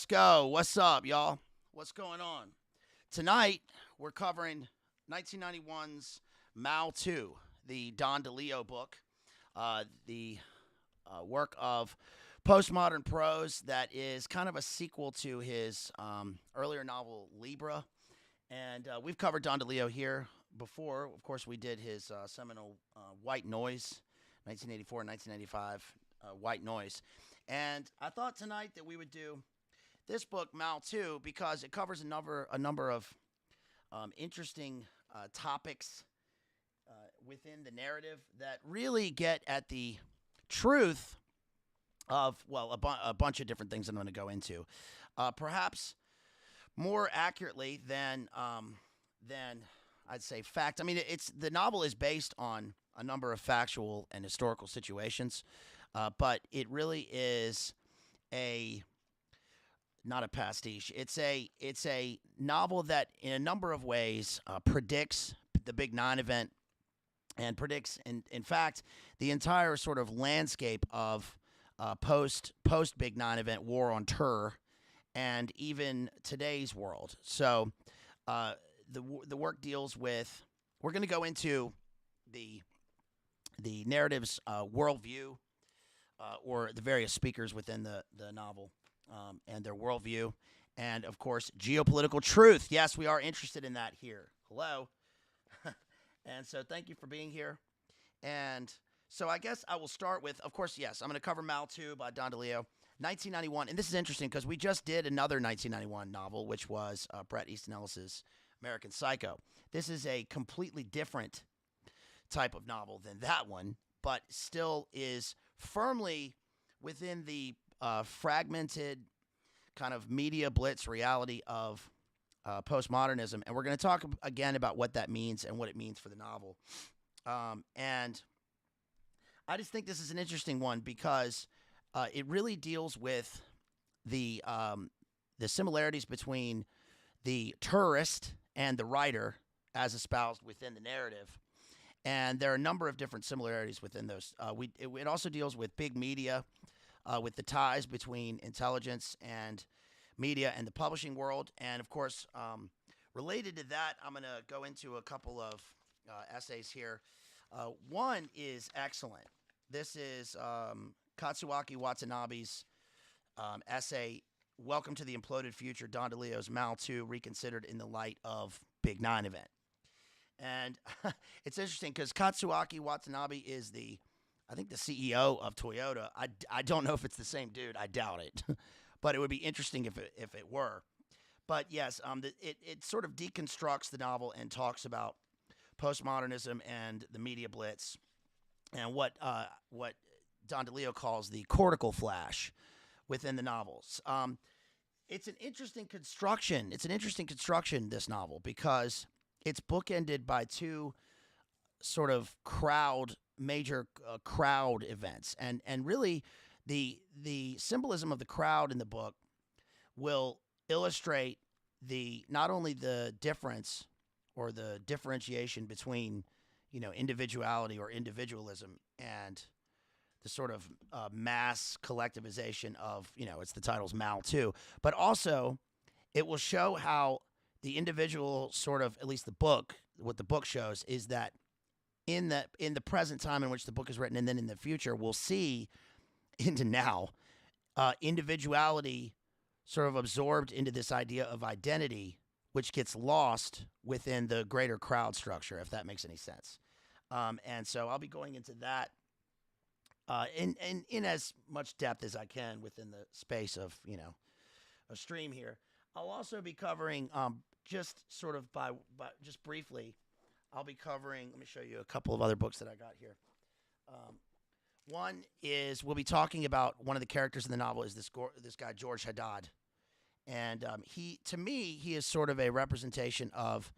go. What's up, y'all? What's going on? Tonight, we're covering 1991's Mao Ii, the Don DeLillo book, the work of postmodern prose that is kind of a sequel to his earlier novel, Libra. And we've covered Don DeLillo here before. Of course, we did his seminal White Noise, 1984 and 1995, White Noise. And I thought tonight that we would do this book, Mao Ii, because it covers a number of interesting topics within the narrative that really get at the truth of, well, a bunch of different things that I'm going to go into. Perhaps more accurately than I'd say fact. I mean, the novel is based on a number of factual and historical situations, but it really is not a pastiche. It's a novel that, in a number of ways, predicts the Big Nine event and predicts, in fact, the entire sort of landscape of post Big Nine event war on terror, and even today's world. So the work deals with. We're going to go into the narrative's worldview, or the various speakers within the novel. And their worldview, and of course, geopolitical truth. Yes, we are interested in that here. Hello. And so thank you for being here. And so I guess I will start with, of course, yes, I'm going to cover Mao Ii by Don DeLillo, 1991. And this is interesting because we just did another 1991 novel, which was Bret Easton Ellis's American Psycho. This is a completely different type of novel than that one, but still is firmly within the fragmented kind of media blitz reality of postmodernism. And we're going to talk again about what that means and what it means for the novel. And I just think this is an interesting one because it really deals with the similarities between the tourist and the writer as espoused within the narrative. And there are a number of different similarities within those. It also deals with big media, with the ties between intelligence and media and the publishing world. And, of course, related to that, I'm going to go into a couple of essays here. One is excellent. This is Katsuaki Watanabe's essay, Welcome to the Imploded Future, Don DeLillo's Mao Ii Reconsidered in the Light of Big Nine Event. And it's interesting because Katsuaki Watanabe is I think the CEO of Toyota. I don't know if it's the same dude. I doubt it, but it would be interesting if it were. But yes, it sort of deconstructs the novel and talks about postmodernism and the media blitz, and what Don DeLillo calls the cortical flash within the novels. It's an interesting construction. This novel, because it's bookended by two sort of major crowd events, and really the symbolism of the crowd in the book will illustrate not only the difference or the differentiation between individuality or individualism and the sort of mass collectivization of it's the title's Mao Ii, but also it will show how the individual sort of, at least what the book shows is that in the present time in which the book is written, and then in the future, we'll see into now, individuality sort of absorbed into this idea of identity, which gets lost within the greater crowd structure, if that makes any sense. And so I'll be going into that in as much depth as I can within the space of a stream here. I'll also be covering just sort of just briefly. I'll be covering, let me show you a couple of other books that I got here. One is, we'll be talking about one of the characters in the novel is this guy, George Haddad. And to me, he is sort of a representation of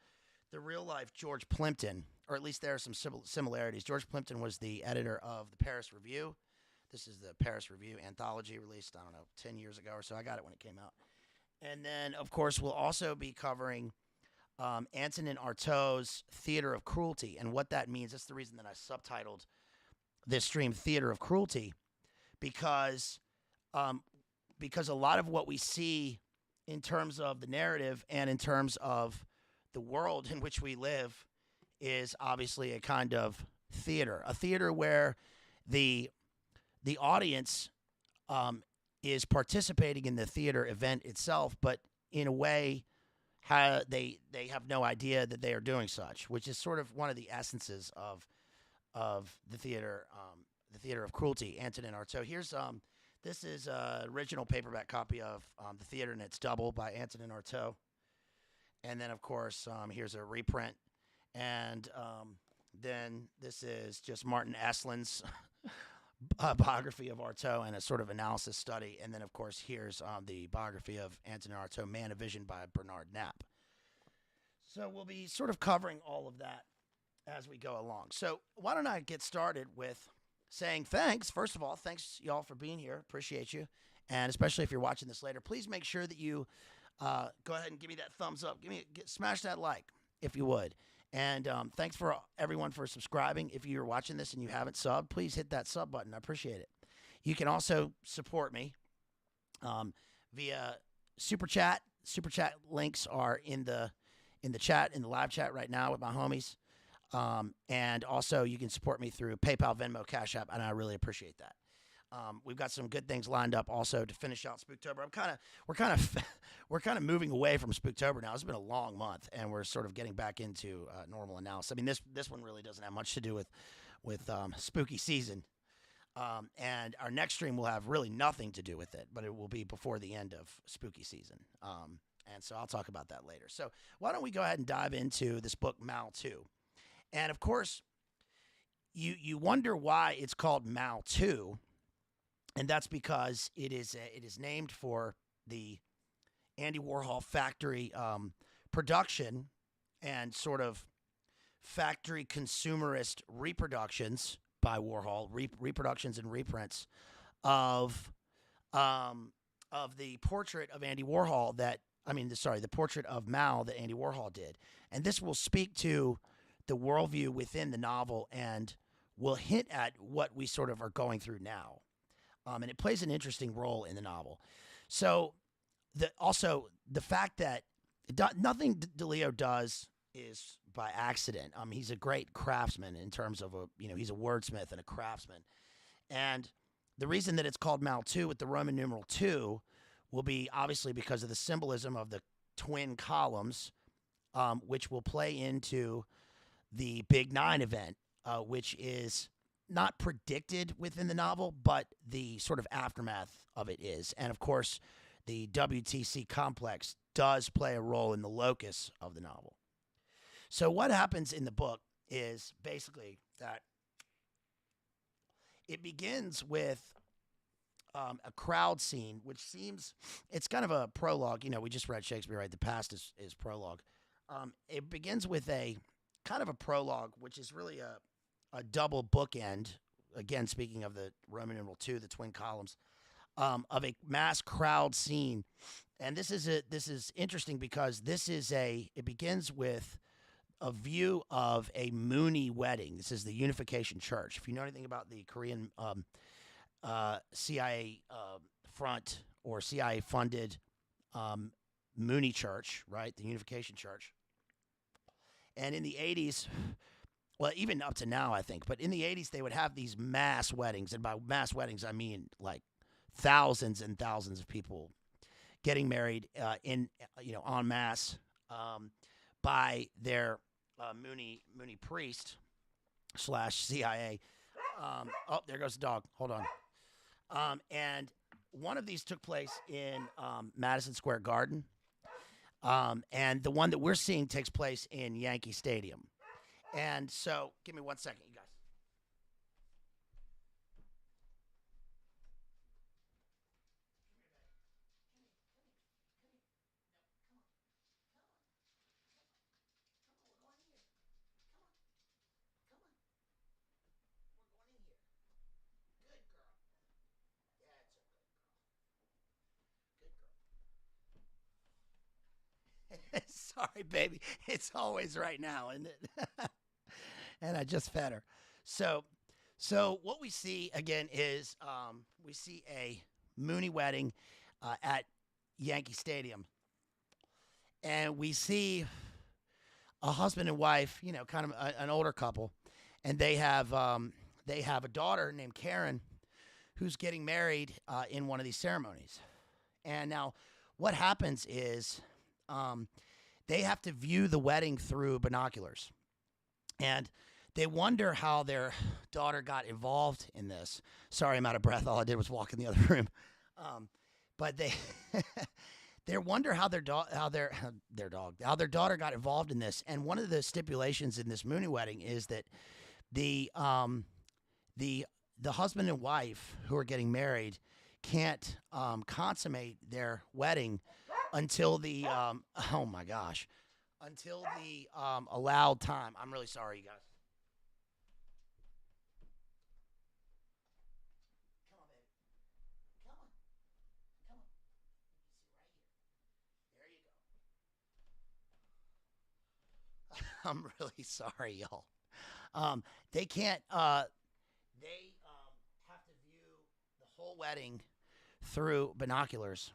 the real-life George Plimpton, or at least there are some similarities. George Plimpton was the editor of the Paris Review. This is the Paris Review anthology released, 10 years ago or so. I got it when it came out. And then, of course, we'll also be covering Antonin Artaud's Theater of Cruelty and what that means. That's the reason that I subtitled this stream Theater of Cruelty, because because a lot of what we see in terms of the narrative and in terms of the world in which we live is obviously a kind of a theater where the audience is participating in the theater event itself, but in a way they have no idea that they are doing such, which is sort of one of the essences of the theater of Cruelty, Antonin Artaud. Here's this is an original paperback copy of The Theater, and it's double by Antonin Artaud. And then, of course, here's a reprint. And then this is just Martin Eslin's biography of Artaud and a sort of analysis study. And then, of course, here's the biography of Antonin Artaud, Man of Vision by Bernard Knapp. So we'll be sort of covering all of that as we go along. So why don't I get started with saying thanks. First of all, thanks y'all for being here. Appreciate you. And especially if you're watching this later, please make sure that you go ahead and give me that thumbs up. Smash that like if you would. And thanks for everyone for subscribing. If you're watching this and you haven't subbed, please hit that sub button. I appreciate it. You can also support me via Super Chat. Super Chat links are in the chat, in the live chat right now with my homies. And also you can support me through PayPal, Venmo, Cash App, and I really appreciate that. We've got some good things lined up also to finish out Spooktober. We're kind of moving away from Spooktober now. It's been a long month, and we're sort of getting back into normal analysis. I mean, this one really doesn't have much to do with spooky season, and our next stream will have really nothing to do with it, but it will be before the end of spooky season. And so I'll talk about that later. So why don't we go ahead and dive into this book, Mao Ii. And, of course, you wonder why it's called Mao Ii, and that's because it is named for the Andy Warhol factory production and sort of factory consumerist reproductions by Warhol, reproductions and reprints of the portrait of Andy Warhol the portrait of Mao that Andy Warhol did. And this will speak to the worldview within the novel and will hint at what we sort of are going through now. And it plays an interesting role in the novel. So the fact that nothing DeLillo does is by accident. He's a great craftsman in terms of he's a wordsmith and a craftsman. And the reason that it's called Mao II with the Roman numeral 2 will be obviously because of the symbolism of the twin columns, which will play into the Big Nine event, which is not predicted within the novel, but the sort of aftermath of it is. And, of course, the WTC complex does play a role in the locus of the novel. So what happens in the book is basically that it begins with a crowd scene, which it's kind of a prologue. We just read Shakespeare, right? The past is prologue. It begins with a kind of a prologue, which is really a double bookend, again, speaking of the Roman numeral 2, the twin columns, of a mass crowd scene. And this is interesting because it begins with a view of a Mooney wedding. This is the Unification Church. If you know anything about the Korean CIA front or CIA funded Mooney Church, right? The Unification Church. And in the 80s, well, even up to now, I think, but in the 80s, they would have these mass weddings. And by mass weddings, I mean like thousands and thousands of people getting married en masse by their Mooney priest / CIA. There goes the dog. Hold on. And one of these took place in Madison Square Garden. And the one that we're seeing takes place in Yankee Stadium. And so, give me 1 second, you guys. Sorry, baby. It's always right now, isn't it? And I just fed her. So what we see again is we see a Mooney wedding. at Yankee Stadium, and we see a husband and wife, kind of an older couple, and they have a daughter named Karen, who's getting married in one of these ceremonies. And now, what happens is they have to view the wedding through binoculars, and they wonder how their daughter got involved in this. Sorry, I'm out of breath. All I did was walk in the other room. But they wonder how their daughter got involved in this. And one of the stipulations in this Mooney wedding is that the husband and wife who are getting married can't consummate their wedding until the allowed time. I'm really sorry, you guys. I'm really sorry, y'all. They can't. They have to view the whole wedding through binoculars,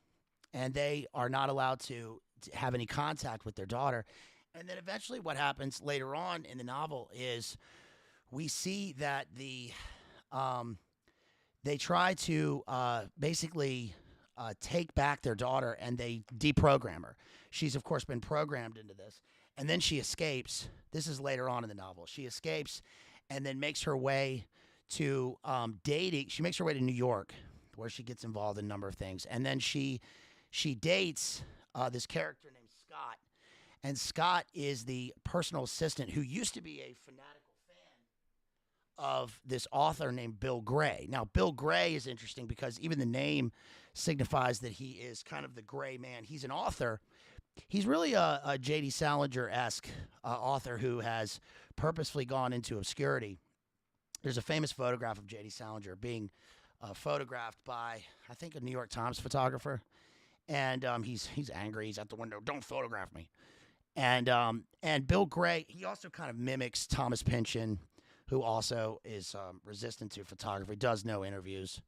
and they are not allowed to have any contact with their daughter. And then eventually, what happens later on in the novel is we see that they try to basically take back their daughter, and they deprogram her. She's of course been programmed into this. And then she escapes. This is later on in the novel. She escapes and then makes her way to dating. She makes her way to New York, where she gets involved in a number of things. And then she dates this character named Scott. And Scott is the personal assistant who used to be a fanatical fan of this author named Bill Gray. Now, Bill Gray is interesting because even the name signifies that he is kind of the gray man. He's an author. He's really a J.D. Salinger-esque author who has purposefully gone into obscurity. There's a famous photograph of J.D. Salinger being photographed by, I think, a New York Times photographer. And he's angry. He's at the window. Don't photograph me. And Bill Gray, he also kind of mimics Thomas Pynchon, who also is resistant to photography, does no interviews.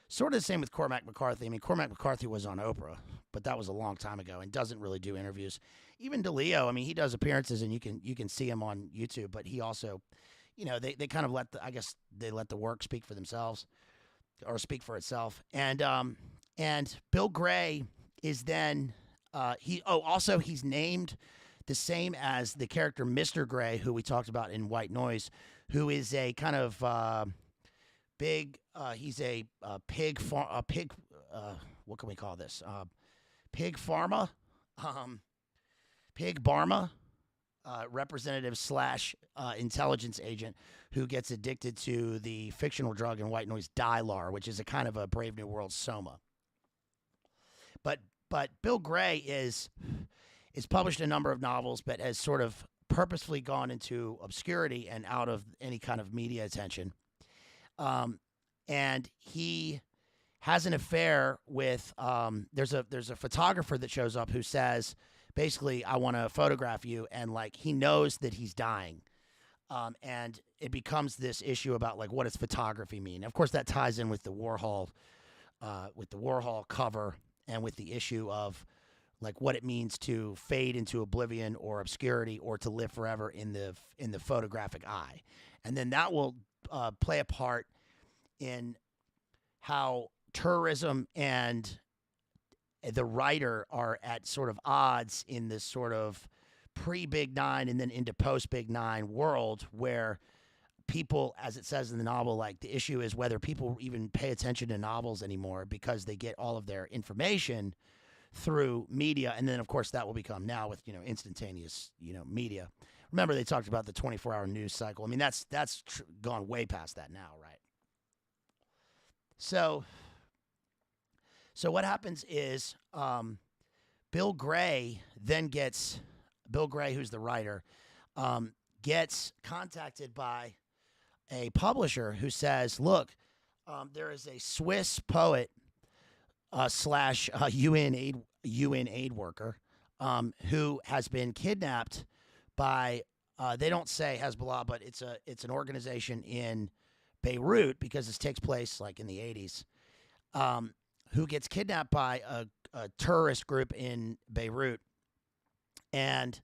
Sort of the same with Cormac McCarthy. I mean, Cormac McCarthy was on Oprah, but that was a long time ago and doesn't really do interviews. Even DeLillo, I mean, he does appearances and you can see him on YouTube, but he also, they kind of let the work speak for themselves or speak for itself. And Bill Gray is then he's named the same as the character Mr. Gray, who we talked about in White Noise, who is a kind of he's a pig. What can we call this? Pig pharma, pig Barma, representative / intelligence agent who gets addicted to the fictional drug in White Noise Dilar, which is a kind of a Brave New World soma. But Bill Gray is published a number of novels, but has sort of purposefully gone into obscurity and out of any kind of media attention. And he has an affair with there's a photographer that shows up who says basically, I want to photograph you, and like he knows that he's dying. And it becomes this issue about like what does photography mean? Of course, that ties in with the Warhol cover and with the issue of like what it means to fade into oblivion or obscurity or to live forever in the photographic eye. And then that will play a part in how tourism and the writer are at sort of odds in this sort of pre-Big Nine and then into post-Big Nine world where people, as it says in the novel, like the issue is whether people even pay attention to novels anymore because they get all of their information through media. And then, of course, that will become now with, instantaneous, media. Remember, they talked about the 24-hour news cycle. I mean, that's gone way past that now, right? So what happens is Bill Gray, who's the writer, gets contacted by a publisher who says, look, there is a Swiss poet / UN aid worker who has been kidnapped by, they don't say Hezbollah, but it's an organization in Beirut because this takes place like in the 80s, who gets kidnapped by a terrorist group in Beirut. And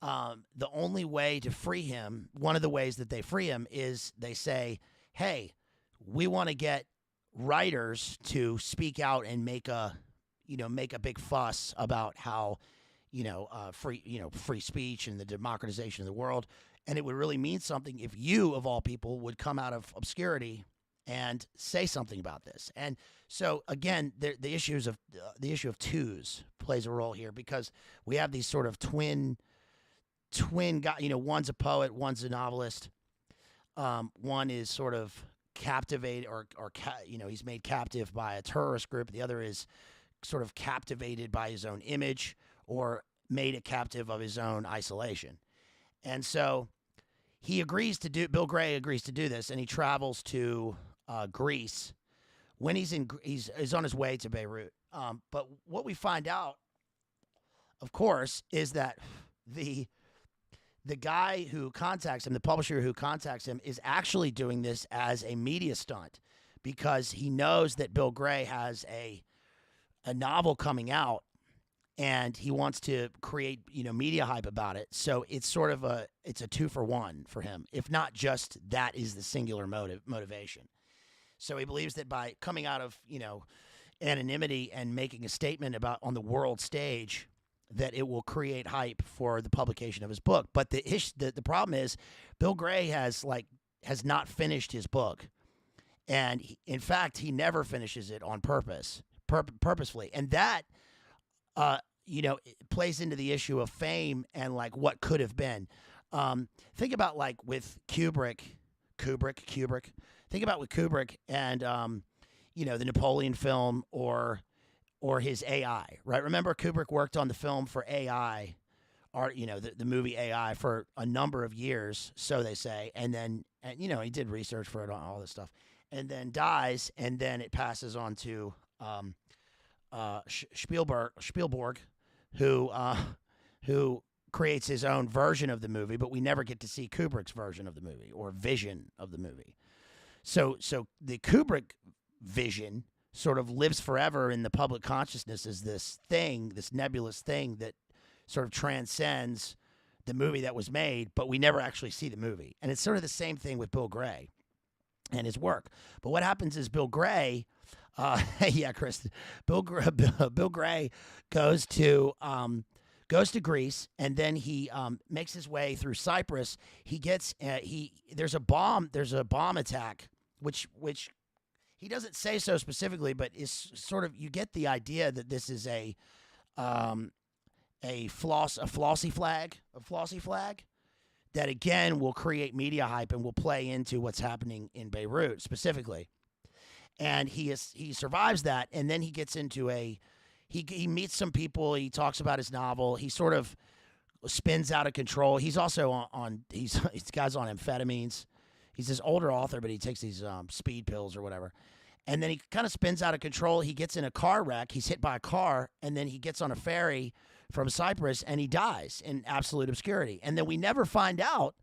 the only way to free him, one of the ways that they free him is they say, hey, we want to get writers to speak out and make a big fuss about how, free speech and the democratization of the world. And it would really mean something if you, of all people, would come out of obscurity and say something about this. And so again, the issue of twos plays a role here, because we have these sort of twin guy. One's a poet, one's a novelist. One is sort of captivated, he's made captive by a terrorist group. The other is sort of captivated by his own image, or made a captive of his own isolation. And so Bill Gray agrees to do this, and he travels to Greece. When he's on his way to Beirut. But what we find out, of course, is that the guy who contacts him, the publisher who contacts him, is actually doing this as a media stunt, because he knows that Bill Gray has a novel coming out, and he wants to create media hype about it. So it's sort of a 2-for-1 for him, if not just that is the singular motivation. So he believes that by coming out of anonymity and making a statement about on the world stage, that it will create hype for the publication of his book. But the problem is, Bill Gray has not finished his book, and in fact he never finishes it on purposefully, and that it plays into the issue of fame and what could have been. Think about with Kubrick. Think about with Kubrick and the Napoleon film or his AI, right? Remember, Kubrick worked on the film for AI, or the movie AI, for a number of years, so they say, and then he did research for it on all this stuff, and then dies, and then it passes on to Spielberg, who creates his own version of the movie, but we never get to see Kubrick's version of the movie or vision of the movie. So the Kubrick vision sort of lives forever in the public consciousness as this nebulous thing that sort of transcends the movie that was made, but we never actually see the movie. And it's sort of the same thing with Bill Gray and his work. But what happens is Bill Gray, Chris, Bill Gray goes to Greece, and then he makes his way through Cyprus. He gets there's a bomb attack, which he doesn't say so specifically, but is sort of, you get the idea that this is a flossy flag that again will create media hype and will play into what's happening in Beirut specifically. And he survives that, and then he gets into he meets some people. He talks about his novel. He sort of spins out of control. He's also he's guy's on amphetamines. He's this older author, but he takes these speed pills or whatever. And then he kind of spins out of control. He gets in a car wreck. He's hit by a car, and then he gets on a ferry from Cyprus, and he dies in absolute obscurity. And then we never find out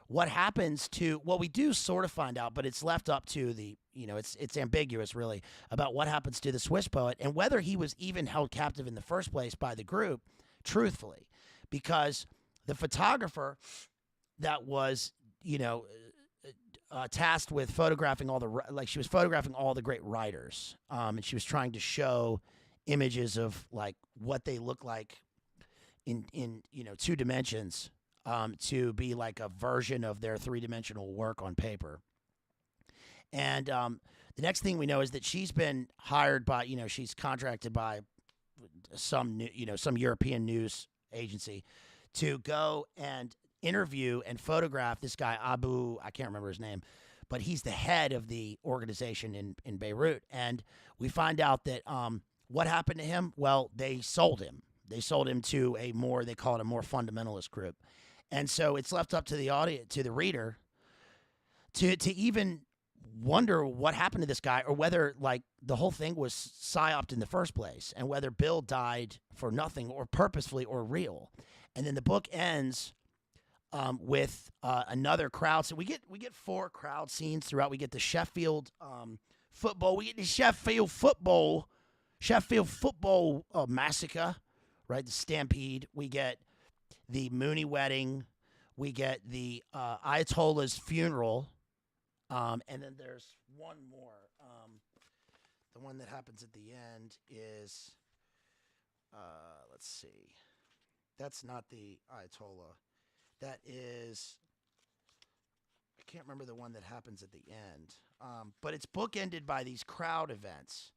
what happens to, well, we do sort of find out, but it's left up to the, it's ambiguous really about what happens to the Swiss poet and whether he was even held captive in the first place by the group, truthfully, because the photographer that was, tasked with photographing she was photographing all the great writers, and she was trying to show images of what they look like in 2 dimensions, to be like a version of their 3-dimensional work on paper. And the next thing we know is that she's been hired by, she's contracted by some European news agency to go and interview and photograph this guy, I can't remember his name, but he's the head of the organization in Beirut. And we find out that what happened to him? Well, they sold him. They sold him to they call it a more fundamentalist group. And so it's left up to the audience, to the reader, to even wonder what happened to this guy, or whether the whole thing was psyoped in the first place, and whether Bill died for nothing, or purposefully, or real. And then the book ends with another crowd. So we get 4 crowd scenes throughout. We get the Sheffield football. We get the Sheffield football Sheffield football massacre, right? The stampede. We get the Mooney wedding. We get the Ayatollah's funeral. And then there's one more. The one that happens at the end is, let's see. That's not the Ayatollah. That is, I can't remember the one that happens at the end. But it's bookended by these crowd events.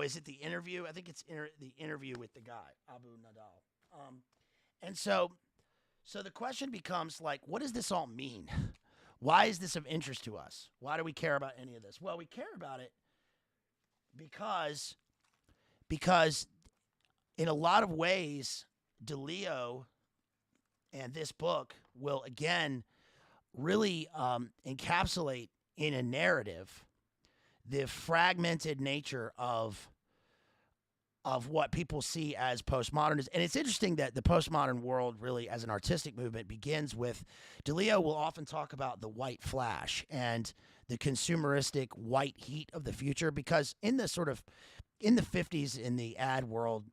Is it the interview? I think it's the interview with the guy, Abu Nadal. And so the question becomes, like, what does this all mean? Why is this of interest to us? Why do we care about any of this? Well, we care about it because in a lot of ways, DeLillo and this book will, again, really encapsulate in a narrative the fragmented nature of what people see as postmodernism. And it's interesting that the postmodern world really, as an artistic movement, begins with, DeLillo will often talk about the white flash and the consumeristic white heat of the future, because in the 50s, in the ad world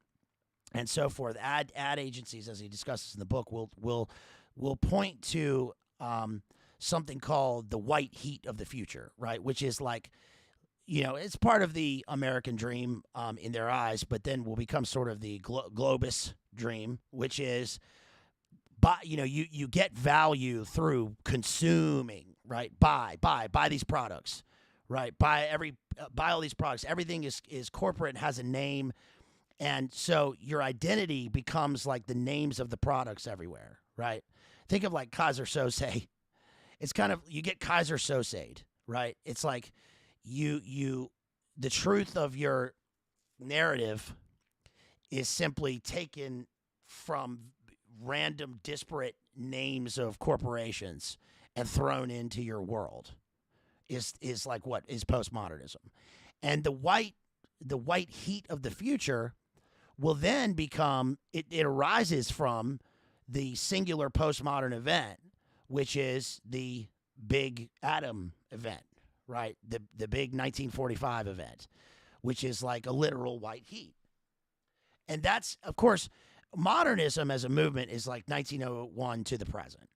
and so forth, ad agencies, as he discusses in the book, will point to something called the white heat of the future, right? Which is like, it's part of the American dream in their eyes, but then will become sort of the globus dream, which is, you get value through consuming, right? Buy these products, right? Buy all these products. Everything is corporate, has a name, and so your identity becomes like the names of the products everywhere, right? Think of like Kaiser Sose. It's kind of, you get Kaiser Sosed, right? It's like, the truth of your narrative is simply taken from random disparate names of corporations and thrown into your world is like what is postmodernism. And the white heat of the future will then become, it arises from the singular postmodern event, which is the big atom event. Right, the big 1945 event, which is like a literal white heat. And that's, of course, modernism as a movement is like 1901 to the present,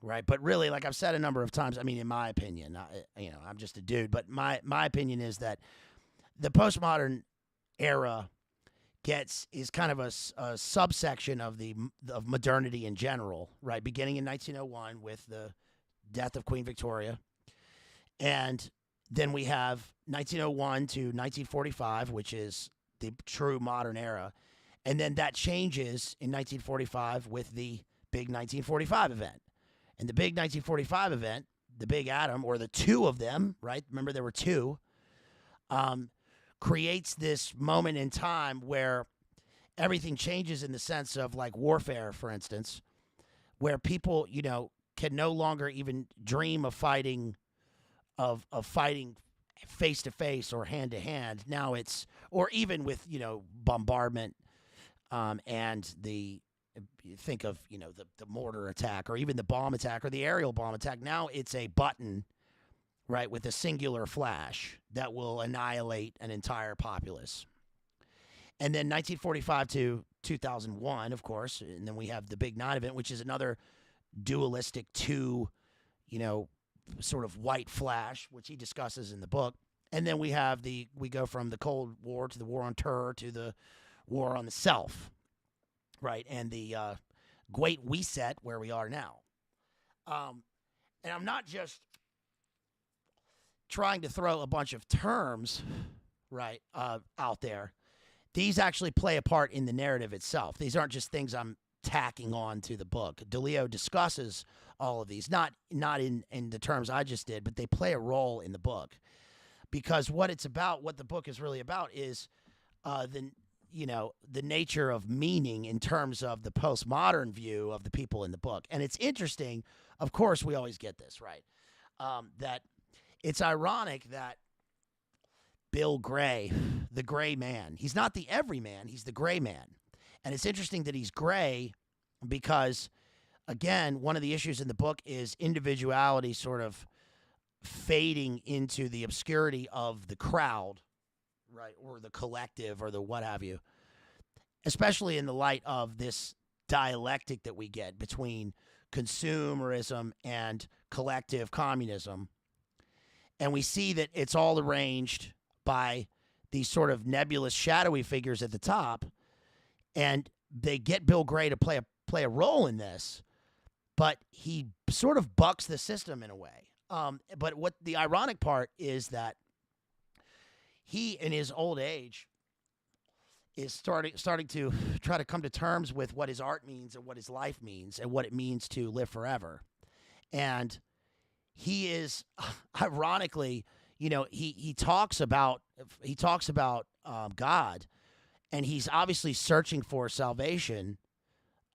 right? But really, like I've said a number of times, I mean, in my opinion, I'm just a dude, but my opinion is that the postmodern era is kind of a subsection of modernity in general, right? Beginning in 1901 with the death of Queen Victoria. And then we have 1901 to 1945, which is the true modern era. And then that changes in 1945 with the big 1945 event. And the big 1945 event, the big atom, or the two of them, right? Remember there were two, creates this moment in time where everything changes in the sense of like warfare, for instance, where people, can no longer even dream of fighting face to face or hand to hand. Now it's, or even with, bombardment, and think of, the mortar attack or even the bomb attack or the aerial bomb attack. Now it's a button, right, with a singular flash that will annihilate an entire populace. And then 1945 to 2001, of course, and then we have the Big Nine event, which is another dualistic two, sort of white flash, which he discusses in the book. And then we go from the Cold War to the War on Terror to the War on the Self, right? And the Great Reset, where we are now. And I'm not just trying to throw a bunch of terms, right, out there. These actually play a part in the narrative itself. These aren't just things I'm tacking on to the book. DeLillo discusses all of these, not in the terms I just did, but they play a role in the book, because what the book is really about is the nature of meaning in terms of the postmodern view of the people in the book. And it's interesting, of course, we always get this, right? That it's ironic that Bill Gray, the gray man, he's not the everyman, he's the gray man. And it's interesting that he's gray because, again, one of the issues in the book is individuality sort of fading into the obscurity of the crowd, right, or the collective or the what have you, especially in the light of this dialectic that we get between consumerism and collective communism. And we see that it's all arranged by these sort of nebulous, shadowy figures at the top, and they get Bill Gray to play a role in this, but he sort of bucks the system in a way. But what the ironic part is that he, in his old age, is starting to try to come to terms with what his art means and what his life means and what it means to live forever. And he is, ironically, he talks about God, and he's obviously searching for salvation,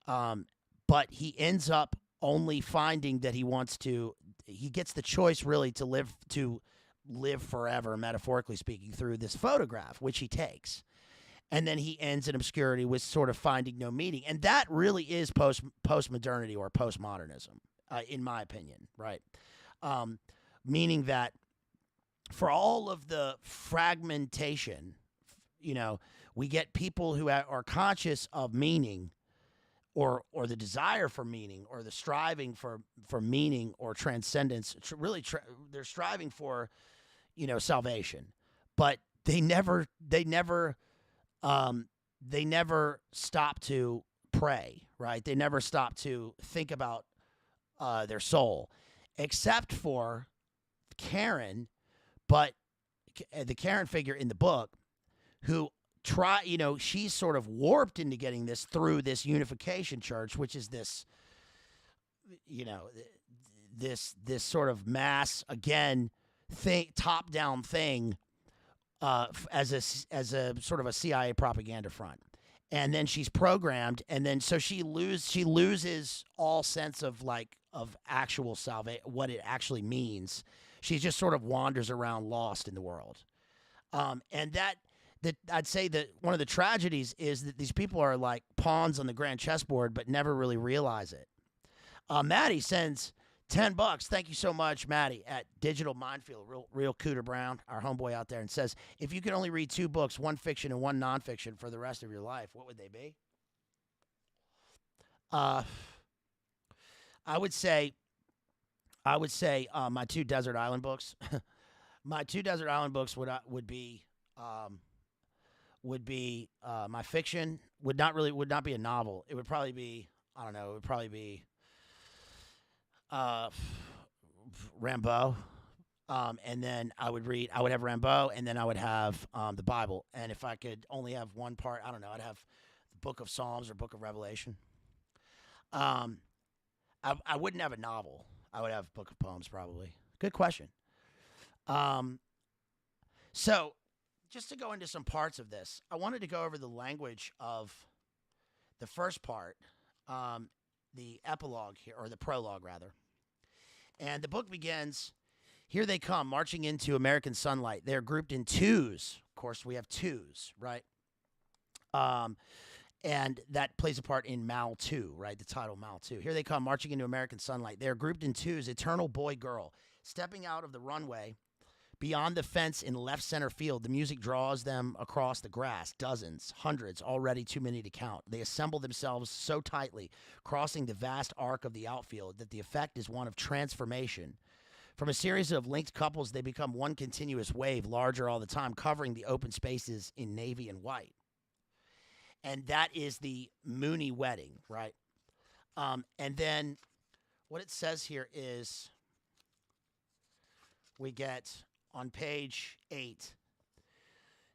but he ends up only finding that he gets the choice really to live forever, metaphorically speaking, through this photograph, which he takes. And then he ends in obscurity with sort of finding no meaning. And that really is postmodernity or postmodernism, in my opinion, right? Meaning that for all of the fragmentation, we get people who are conscious of meaning or the desire for meaning or the striving for meaning or transcendence. They're striving for, salvation, but they never stop to pray, right? They never stop to think about their soul, except for Karen, but the Karen figure in the book, who she's sort of warped into getting this through this unification church, which is this, this sort of mass, again, top down thing, as a sort of a CIA propaganda front. And then she's programmed, and then so she loses all sense of actual salvation, what it actually means. She just sort of wanders around lost in the world. And that I'd say that one of the tragedies is that these people are like pawns on the grand chessboard, but never really realize it. Maddie sends $10. Thank you so much, Maddie, at Digital Minefield, real Cooter Brown, our homeboy out there, and says, if you could only read 2 books, one fiction and one nonfiction, for the rest of your life, what would they be? I would say my 2 Desert Island books. My 2 Desert Island books would be my fiction would not be a novel. It would probably be, I don't know, it would probably be Rimbaud, and then I would have Rimbaud, and then I would have the Bible. And if I could only have one part, I don't know, I'd have the Book of Psalms or Book of Revelation. I wouldn't have a novel. I would have Book of Poems, probably. Good question. So just to go into some parts of this, I wanted to go over the language of the first part, the epilogue here, or the prologue rather. And the book begins, here they come, marching into American sunlight. They're grouped in twos. Of course, we have twos, right? And that plays a part in Mao Ii, right? The title Mao Ii. Here they come, marching into American sunlight. They're grouped in twos, eternal boy-girl. Stepping out of the runway, beyond the fence in left center field, the music draws them across the grass. Dozens, hundreds, already too many to count. They assemble themselves so tightly, crossing the vast arc of the outfield, that the effect is one of transformation. From a series of linked couples, they become one continuous wave, larger all the time, covering the open spaces in navy and white. And that is the Mooney wedding, right? And then what it says here is we get on page 8,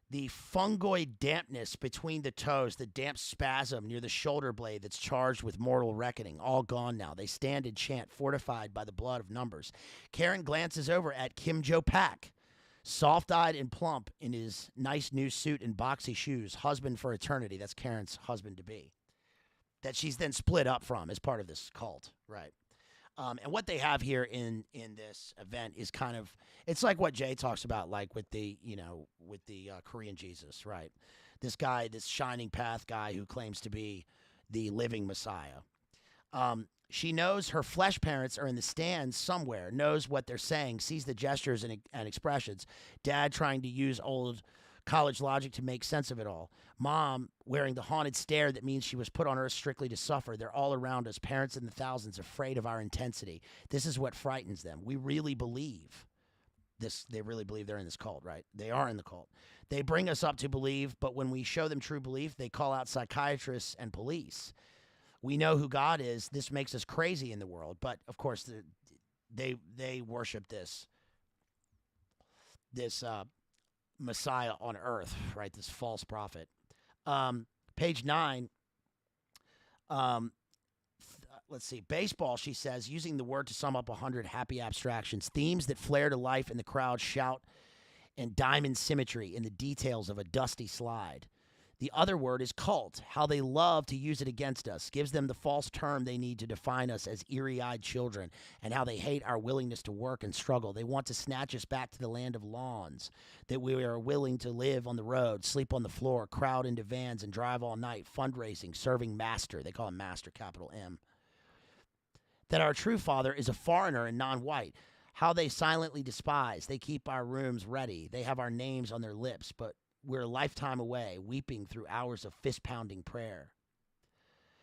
the fungoid dampness between the toes, the damp spasm near the shoulder blade that's charged with mortal reckoning, all gone now. They stand and chant, fortified by the blood of numbers. Karen glances over at Kim Jo-pak, soft-eyed and plump in his nice new suit and boxy shoes, husband for eternity. That's Karen's husband-to-be, that she's then split up from as part of this cult, right? And what they have here in this event is kind of, it's like what Jay talks about, like with the Korean Jesus, right? This guy, this shining path guy who claims to be the living Messiah. She knows her flesh parents are in the stands somewhere, knows what they're saying, sees the gestures and expressions. Dad trying to use old college logic to make sense of it all. Mom wearing the haunted stare that means she was put on earth strictly to suffer. They're all around us, parents in the thousands, afraid of our intensity. This is what frightens them. We really believe this. They really believe they're in this cult, right? They are in the cult. They bring us up to believe, but when we show them true belief, they call out psychiatrists and police. We know who God is. This makes us crazy in the world. But, of course, they worship this Messiah on earth, right? This false prophet. Page 9. Let's see. Baseball, she says, using the word to sum up 100 happy abstractions. Themes that flare to life in the crowd shout and diamond symmetry in the details of a dusty slide. The other word is cult, how they love to use it against us, gives them the false term they need to define us as eerie-eyed children, and how they hate our willingness to work and struggle. They want to snatch us back to the land of lawns, that we are willing to live on the road, sleep on the floor, crowd into vans, and drive all night, fundraising, serving master. They call him master, capital M. That our true father is a foreigner and non-white. How they silently despise. They keep our rooms ready. They have our names on their lips, but we're a lifetime away, weeping through hours of fist-pounding prayer.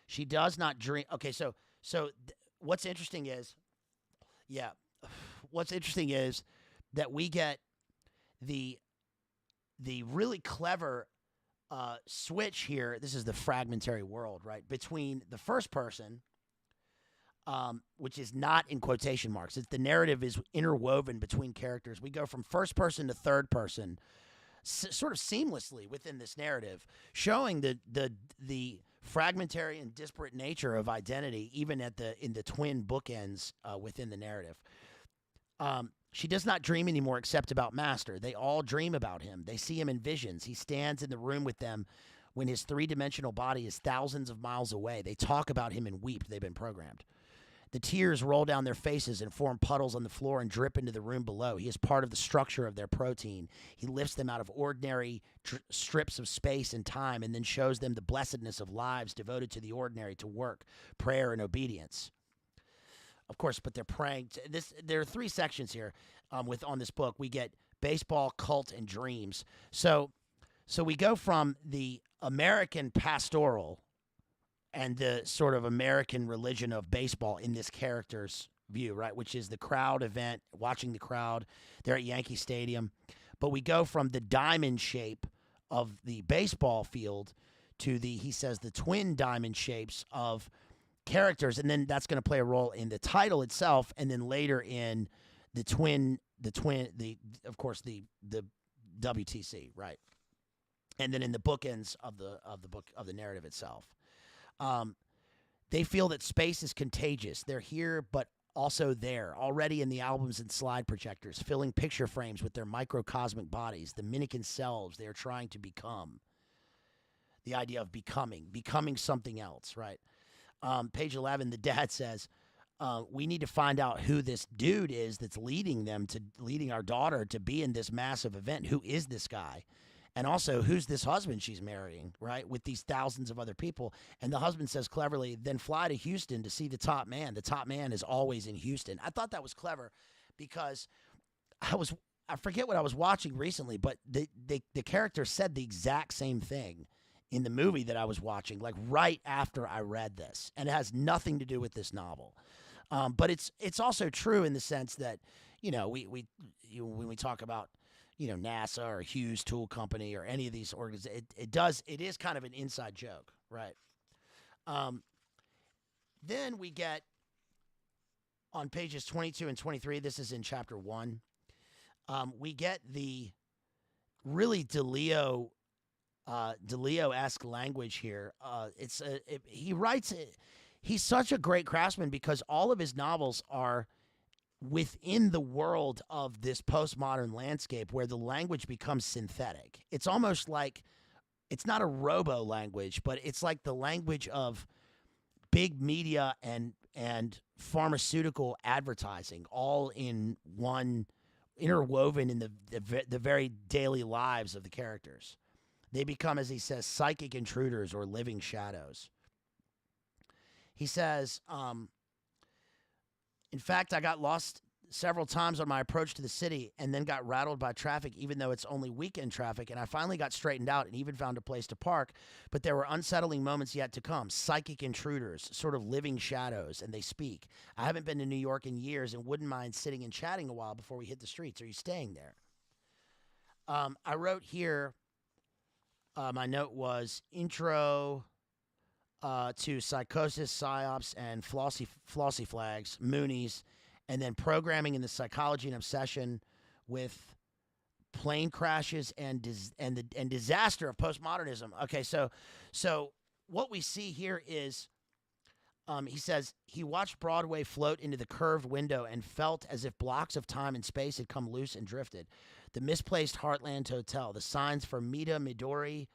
She does not dream. Okay, so what's interesting is, that we get the really clever switch here. This is the fragmentary world, right? Between the first person, which is not in quotation marks. It's the narrative is interwoven between characters. We go from first person to third person, sort of seamlessly within this narrative, showing the fragmentary and disparate nature of identity, even in the twin bookends within the narrative. She does not dream anymore except about Master. They all dream about him. They see him in visions. He stands in the room with them when his three-dimensional body is thousands of miles away. They talk about him and weep. They've been programmed. The tears roll down their faces and form puddles on the floor and drip into the room below. He is part of the structure of their protein. He lifts them out of ordinary strips of space and time and then shows them the blessedness of lives devoted to the ordinary, to work, prayer, and obedience. Of course, but they're praying. There are three sections here on this book. We get baseball, cult, and dreams. So we go from the American pastoral and the sort of American religion of baseball in this character's view, right, which is the crowd event, watching the crowd. They're at Yankee Stadium. But we go from the diamond shape of the baseball field to he says, the twin diamond shapes of characters, and then that's going to play a role in the title itself, and then later in the of course, the WTC, right? And then in the bookends of the book of the narrative itself. They feel that space is contagious. They're here, but also there, already in the albums and slide projectors, filling picture frames with their microcosmic bodies, the minikin selves they are trying to become. The idea of becoming something else, right? Page 11, the dad says, we need to find out who this dude is that's leading our daughter to be in this massive event. Who is this guy? And also, who's this husband she's marrying, right, with these thousands of other people? And the husband says cleverly, then fly to Houston to see the top man. The top man is always in Houston. I thought that was clever because I forget what I was watching recently, but the character said the exact same thing in the movie that I was watching, like right after I read this. And it has nothing to do with this novel. But it's also true in the sense that, when we talk about, NASA or Hughes Tool Company or any of these organizations, it is kind of an inside joke, right? Then we get on pages 22 and 23, this is in chapter 1, we get the really DeLillo-esque language here. He writes it. He's such a great craftsman because all of his novels are within the world of this postmodern landscape where the language becomes synthetic. It's almost like it's not a robo language, but it's like the language of big media and pharmaceutical advertising, all in one, interwoven in the very daily lives of the characters. They become, as he says, psychic intruders or living shadows. He says, in fact, I got lost several times on my approach to the city and then got rattled by traffic, even though it's only weekend traffic. And I finally got straightened out and even found a place to park. But there were unsettling moments yet to come, psychic intruders, sort of living shadows, and they speak. I haven't been to New York in years and wouldn't mind sitting and chatting a while before we hit the streets. Are you staying there? I wrote here, my note was intro to psychosis, psyops, and flossy flagz, Moonies, and then programming in the psychology and obsession with plane crashes and disaster of postmodernism. Okay, so what we see here is, he says he watched Broadway float into the curved window and felt as if blocks of time and space had come loose and drifted. The misplaced Heartland Hotel, the signs for Mita, Midori,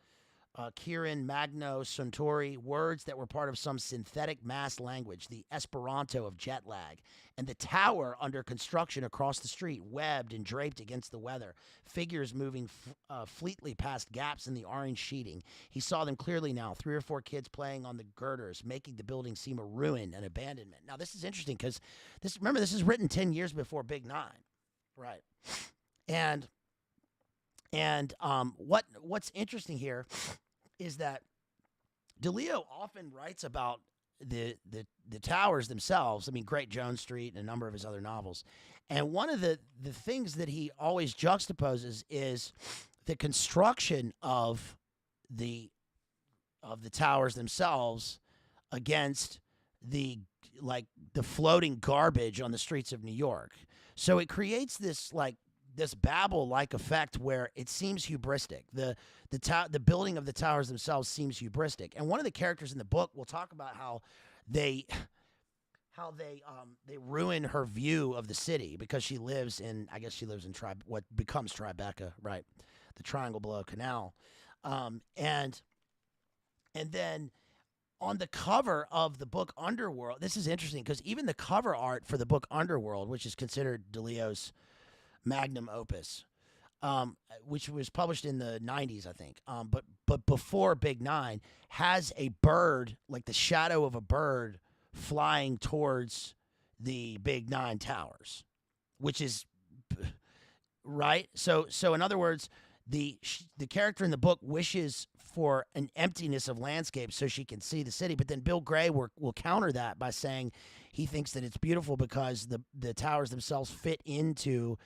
Kirin, Magno, Suntory, words that were part of some synthetic mass language, the Esperanto of jet lag, and the tower under construction across the street, webbed and draped against the weather, figures moving fleetly past gaps in the orange sheeting. He saw them clearly now, 3 or 4 kids playing on the girders, making the building seem a ruin, an abandonment. Now, this is interesting because, remember, this is written 10 years before Big Nine, right? And what's interesting here is that DeLillo often writes about the towers themselves. I mean, Great Jones Street and a number of his other novels. And one of the things that he always juxtaposes is the construction of the towers themselves against the floating garbage on the streets of New York. So it creates this Babel-like effect where it seems hubristic. The building of the towers themselves seems hubristic. And one of the characters in the book will talk about how they ruin her view of the city because she lives in what becomes Tribeca, right? The Triangle Below Canal. And then on the cover of the book Underworld, this is interesting because even the cover art for the book Underworld, which is considered DeLillo's magnum opus, which was published in the 90s, I think, but before Big Nine, has a bird, like the shadow of a bird, flying towards the Big Nine towers, which is right. So in other words, the character in the book wishes for an emptiness of landscape so she can see the city, but then Bill Gray will counter that by saying he thinks that it's beautiful because the towers themselves fit into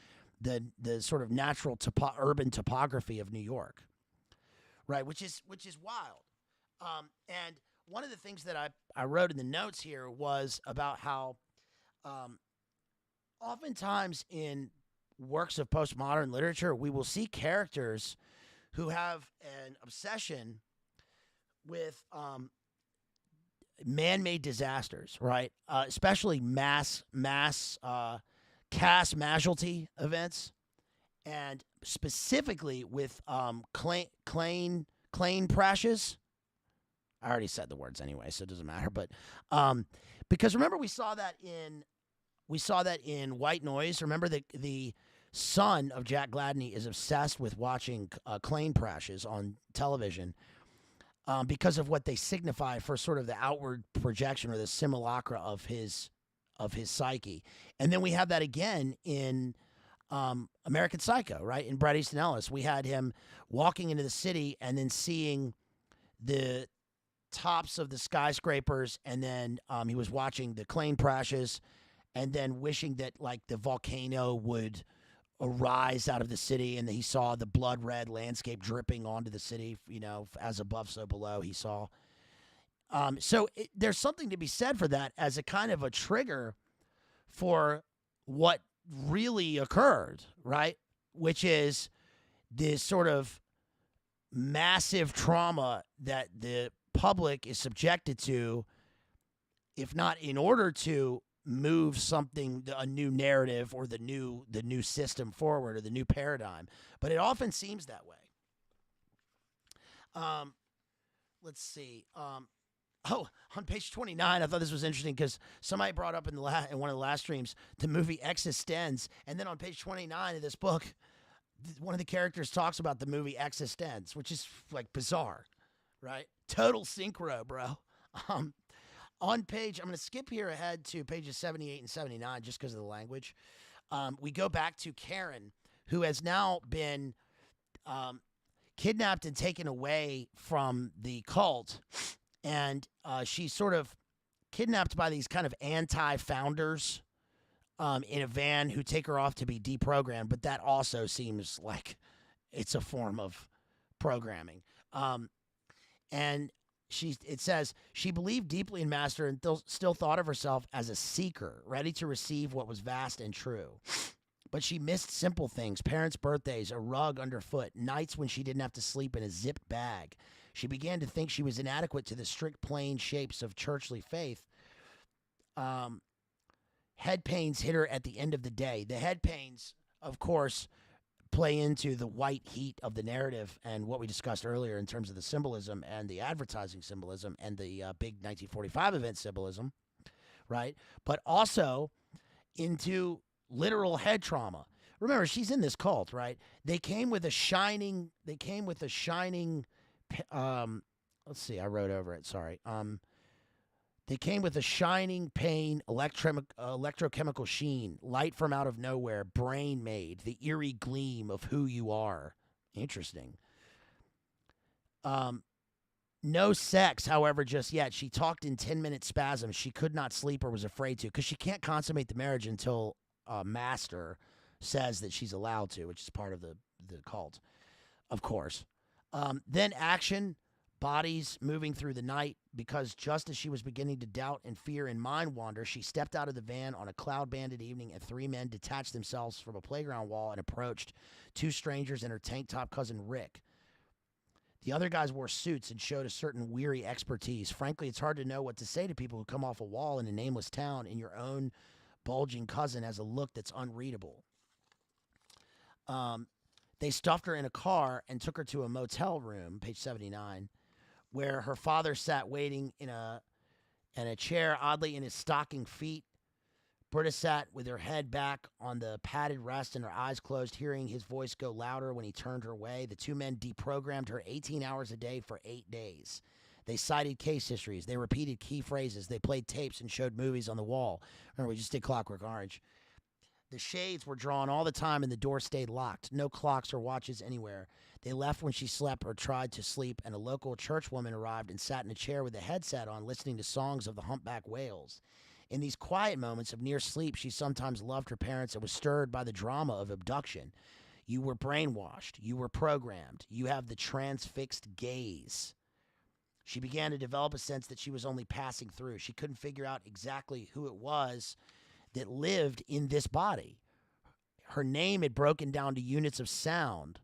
the sort of natural urban topography of New York, right? Which is wild. And one of the things that I wrote in the notes here was about how oftentimes in works of postmodern literature, we will see characters who have an obsession with man-made disasters, right? Especially mass cast casualty events, and specifically with plane crashes. I already said the words anyway, so it doesn't matter. But because remember, we saw that in White Noise. Remember the son of Jack Gladney is obsessed with watching plane crashes on television because of what they signify for sort of the outward projection or the simulacra of his psyche. And then we have that again in American Psycho, right? In Bret Easton Ellis, we had him walking into the city and then seeing the tops of the skyscrapers, and then he was watching the plane crashes, and then wishing that the volcano would arise out of the city, and that he saw the blood red landscape dripping onto the city, as above so below. He saw. There's something to be said for that as a kind of a trigger for what really occurred, right? Which is this sort of massive trauma that the public is subjected to, if not in order to move a new narrative or the new system forward or the new paradigm, but it often seems that way. Let's see. On page 29, I thought this was interesting because somebody brought up in one of the last streams the movie Existenz, and then on page 29 of this book, one of the characters talks about the movie Existenz, which is bizarre, right? Total synchro, bro. On page, I'm going to skip here ahead to pages 78 and 79 just because of the language. We go back to Karen, who has now been kidnapped and taken away from the cult. And she's sort of kidnapped by these kind of anti-founders in a van who take her off to be deprogrammed. But that also seems like it's a form of programming. And it says, she believed deeply in Master and still thought of herself as a seeker, ready to receive what was vast and true. But she missed simple things, parents' birthdays, a rug underfoot, nights when she didn't have to sleep in a zipped bag. She began to think she was inadequate to the strict plain shapes of churchly faith. Head pains hit her at the end of the day. The head pains, of course, play into the white heat of the narrative and what we discussed earlier in terms of the symbolism and the advertising symbolism and the big 1945 event symbolism, right? But also into literal head trauma. Remember, she's in this cult, right? They came with a shining, let's see, I wrote over it, sorry. They came with a shining pain, electrochemical sheen, light from out of nowhere, brain made, the eerie gleam of who you are. Interesting. No sex, however, just yet. She talked in 10-minute spasms. She could not sleep or was afraid to because she can't consummate the marriage until Master says that she's allowed to, which is part of the cult, of course. Then action. Bodies moving through the night, because just as she was beginning to doubt and fear and mind wander, she stepped out of the van on a cloud-banded evening, and 3 men detached themselves from a playground wall and approached 2 strangers and her tank-top cousin Rick. The other guys wore suits and showed a certain weary expertise. Frankly, it's hard to know what to say to people who come off a wall in a nameless town, and your own bulging cousin has a look that's unreadable. They stuffed her in a car and took her to a motel room, page 79, where her father sat waiting in a chair, oddly in his stocking feet. Britta sat with her head back on the padded rest and her eyes closed, hearing his voice go louder when he turned her way. The 2 men deprogrammed her 18 hours a day for 8 days. They cited case histories. They repeated key phrases. They played tapes and showed movies on the wall. Remember, we just did Clockwork Orange. The shades were drawn all the time and the door stayed locked. No clocks or watches anywhere. They left when she slept or tried to sleep, and a local churchwoman arrived and sat in a chair with a headset on, listening to songs of the humpback whales. In these quiet moments of near sleep, she sometimes loved her parents and was stirred by the drama of abduction. You were brainwashed. You were programmed. You have the transfixed gaze. She began to develop a sense that she was only passing through. She couldn't figure out exactly who it was that lived in this body. Her name had broken down to units of sound,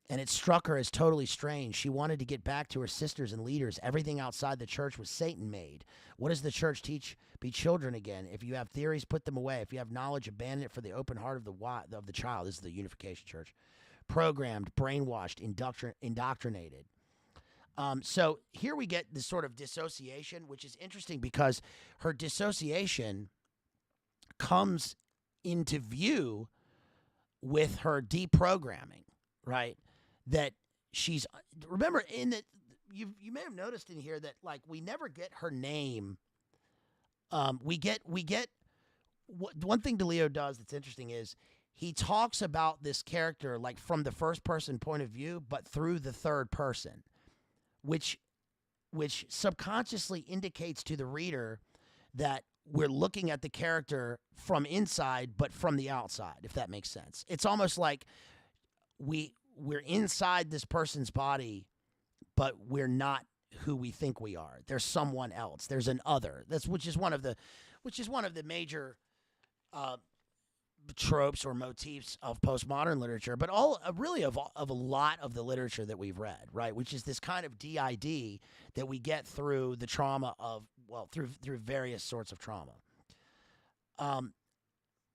and it struck her as totally strange. She wanted to get back to her sisters and leaders. Everything outside the church was Satan-made. What does the church teach? Be children again. If you have theories, put them away. If you have knowledge, abandon it for the open heart of the child. This is the Unification Church. Programmed, brainwashed, indoctrinated. So here we get this sort of dissociation, which is interesting because her dissociation comes into view with her deprogramming, right? That she's, remember, you may have noticed in here that, like, we never get her name. We get one thing DeLillo does that's interesting is he talks about this character like from the first person point of view, but through the third person, which subconsciously indicates to the reader that we're looking at the character from inside, but from the outside, if that makes sense. It's almost like we're inside this person's body, but we're not who we think we are. There's someone else. There's an other. Which is one of the major tropes or motifs of postmodern literature, but really of a lot of the literature that we've read, right? Which is this kind of DID that we get through the trauma of, through various sorts of trauma.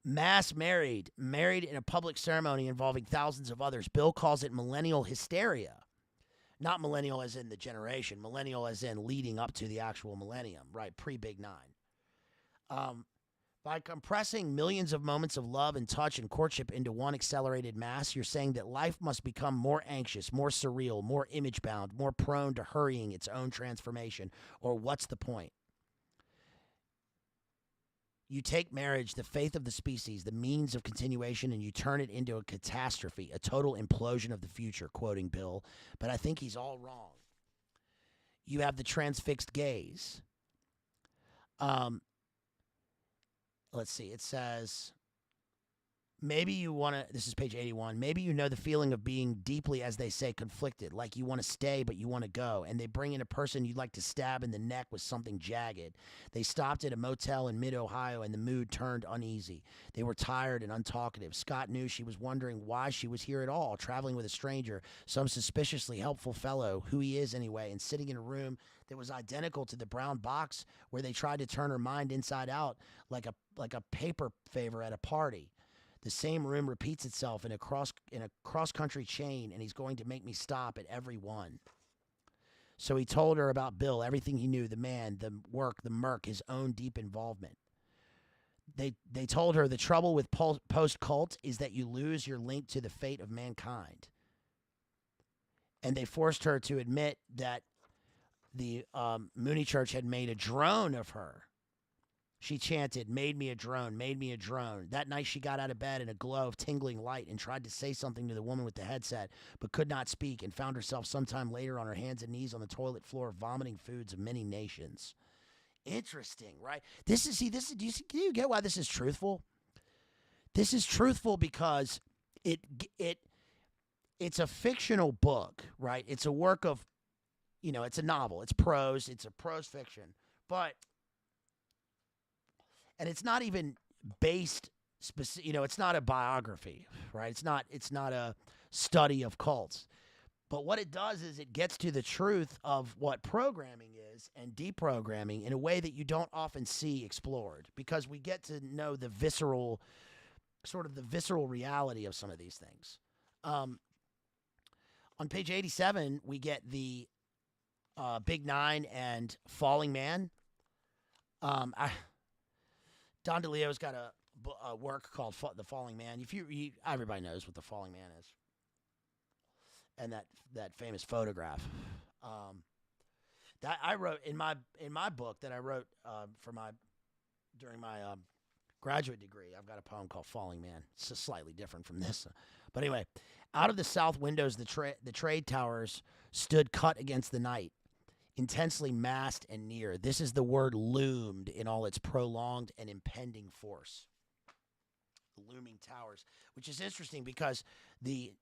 Mass married in a public ceremony involving thousands of others. Bill calls it millennial hysteria. Not millennial as in the generation, millennial as in leading up to the actual millennium, right? Pre-Big Nine. By compressing millions of moments of love and touch and courtship into one accelerated mass, you're saying that life must become more anxious, more surreal, more image-bound, more prone to hurrying its own transformation. Or what's the point? You take marriage, the faith of the species, the means of continuation, and you turn it into a catastrophe, a total implosion of the future, quoting Bill. But I think he's all wrong. You have the transfixed gaze. Let's see. It says, maybe you want to, this is page 81, maybe you know the feeling of being deeply, as they say, conflicted, like you want to stay but you want to go, and they bring in a person you'd like to stab in the neck with something jagged. They stopped at a motel in mid-Ohio, and the mood turned uneasy. They were tired and untalkative. Scott knew she was wondering why she was here at all, traveling with a stranger, some suspiciously helpful fellow, who he is anyway, and sitting in a room that was identical to the brown box where they tried to turn her mind inside out like a paper favor at a party. The same room repeats itself in a cross-country chain, and he's going to make me stop at every one. So he told her about Bill, everything he knew, the man, the work, the murk, his own deep involvement. They told her the trouble with post-cult is that you lose your link to the fate of mankind. And they forced her to admit that the Mooney Church had made a drone of her. She chanted, "Made me a drone, made me a drone." That night she got out of bed in a glow of tingling light and tried to say something to the woman with the headset, but could not speak, and found herself sometime later on her hands and knees on the toilet floor vomiting foods of many nations. Interesting, right? Do you get why this is truthful? This is truthful because it's a fictional book, right? It's a work of, it's a novel, it's prose, it's a prose fiction, and it's not even based, it's not a biography, right? It's not a study of cults. But what it does is it gets to the truth of what programming is and deprogramming in a way that you don't often see explored, because we get to know the visceral reality of some of these things. On page 87, we get the Big Nine and Falling Man. Don DeLillo's got a work called The Falling Man. Everybody knows what The Falling Man is, and that famous photograph that I wrote in my book that I wrote during my graduate degree. I've got a poem called Falling Man. It's just slightly different from this, but anyway, out of the south windows, the trade towers stood cut against the night, intensely massed and near. This is the word loomed in all its prolonged and impending force. The looming towers, which is interesting because the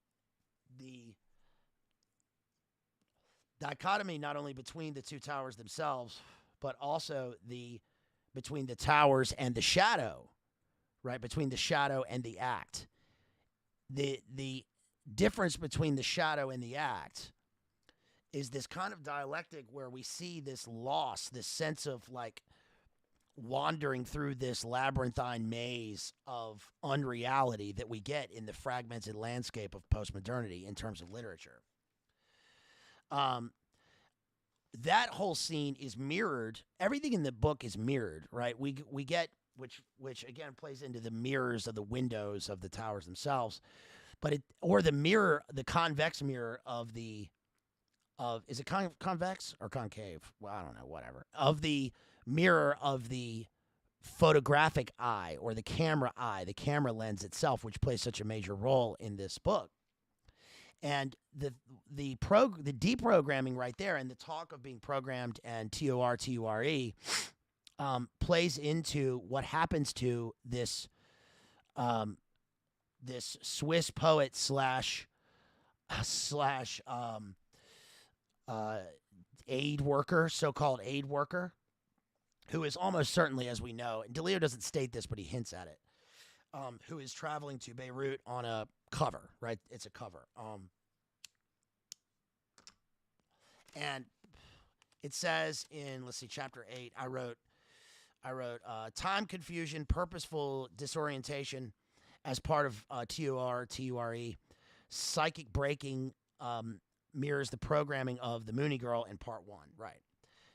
dichotomy not only between the two towers themselves, but also between the towers and the shadow, right? Between the shadow and the act. The difference between the shadow and the act is this kind of dialectic where we see this loss, this sense of like wandering through this labyrinthine maze of unreality that we get in the fragmented landscape of postmodernity in terms of literature. That whole scene is mirrored. Everything in the book is mirrored, right? We get, which again plays into the mirrors of the windows of the towers themselves, or the mirror, the convex mirror is it convex or concave? Well, I don't know, whatever. Of the mirror of the photographic eye or the camera lens itself, which plays such a major role in this book. And the deprogramming right there, and the talk of being programmed and TORTURE plays into what happens to this this Swiss poet slash aid worker, so-called aid worker, who is almost certainly, as we know, and DeLillo doesn't state this, but he hints at it, who is traveling to Beirut on a cover, right? It's a cover. And it says in, chapter 8, I wrote time confusion, purposeful disorientation as part of TORTURE, psychic breaking, mirrors the programming of the Mooney Girl in part 1, right?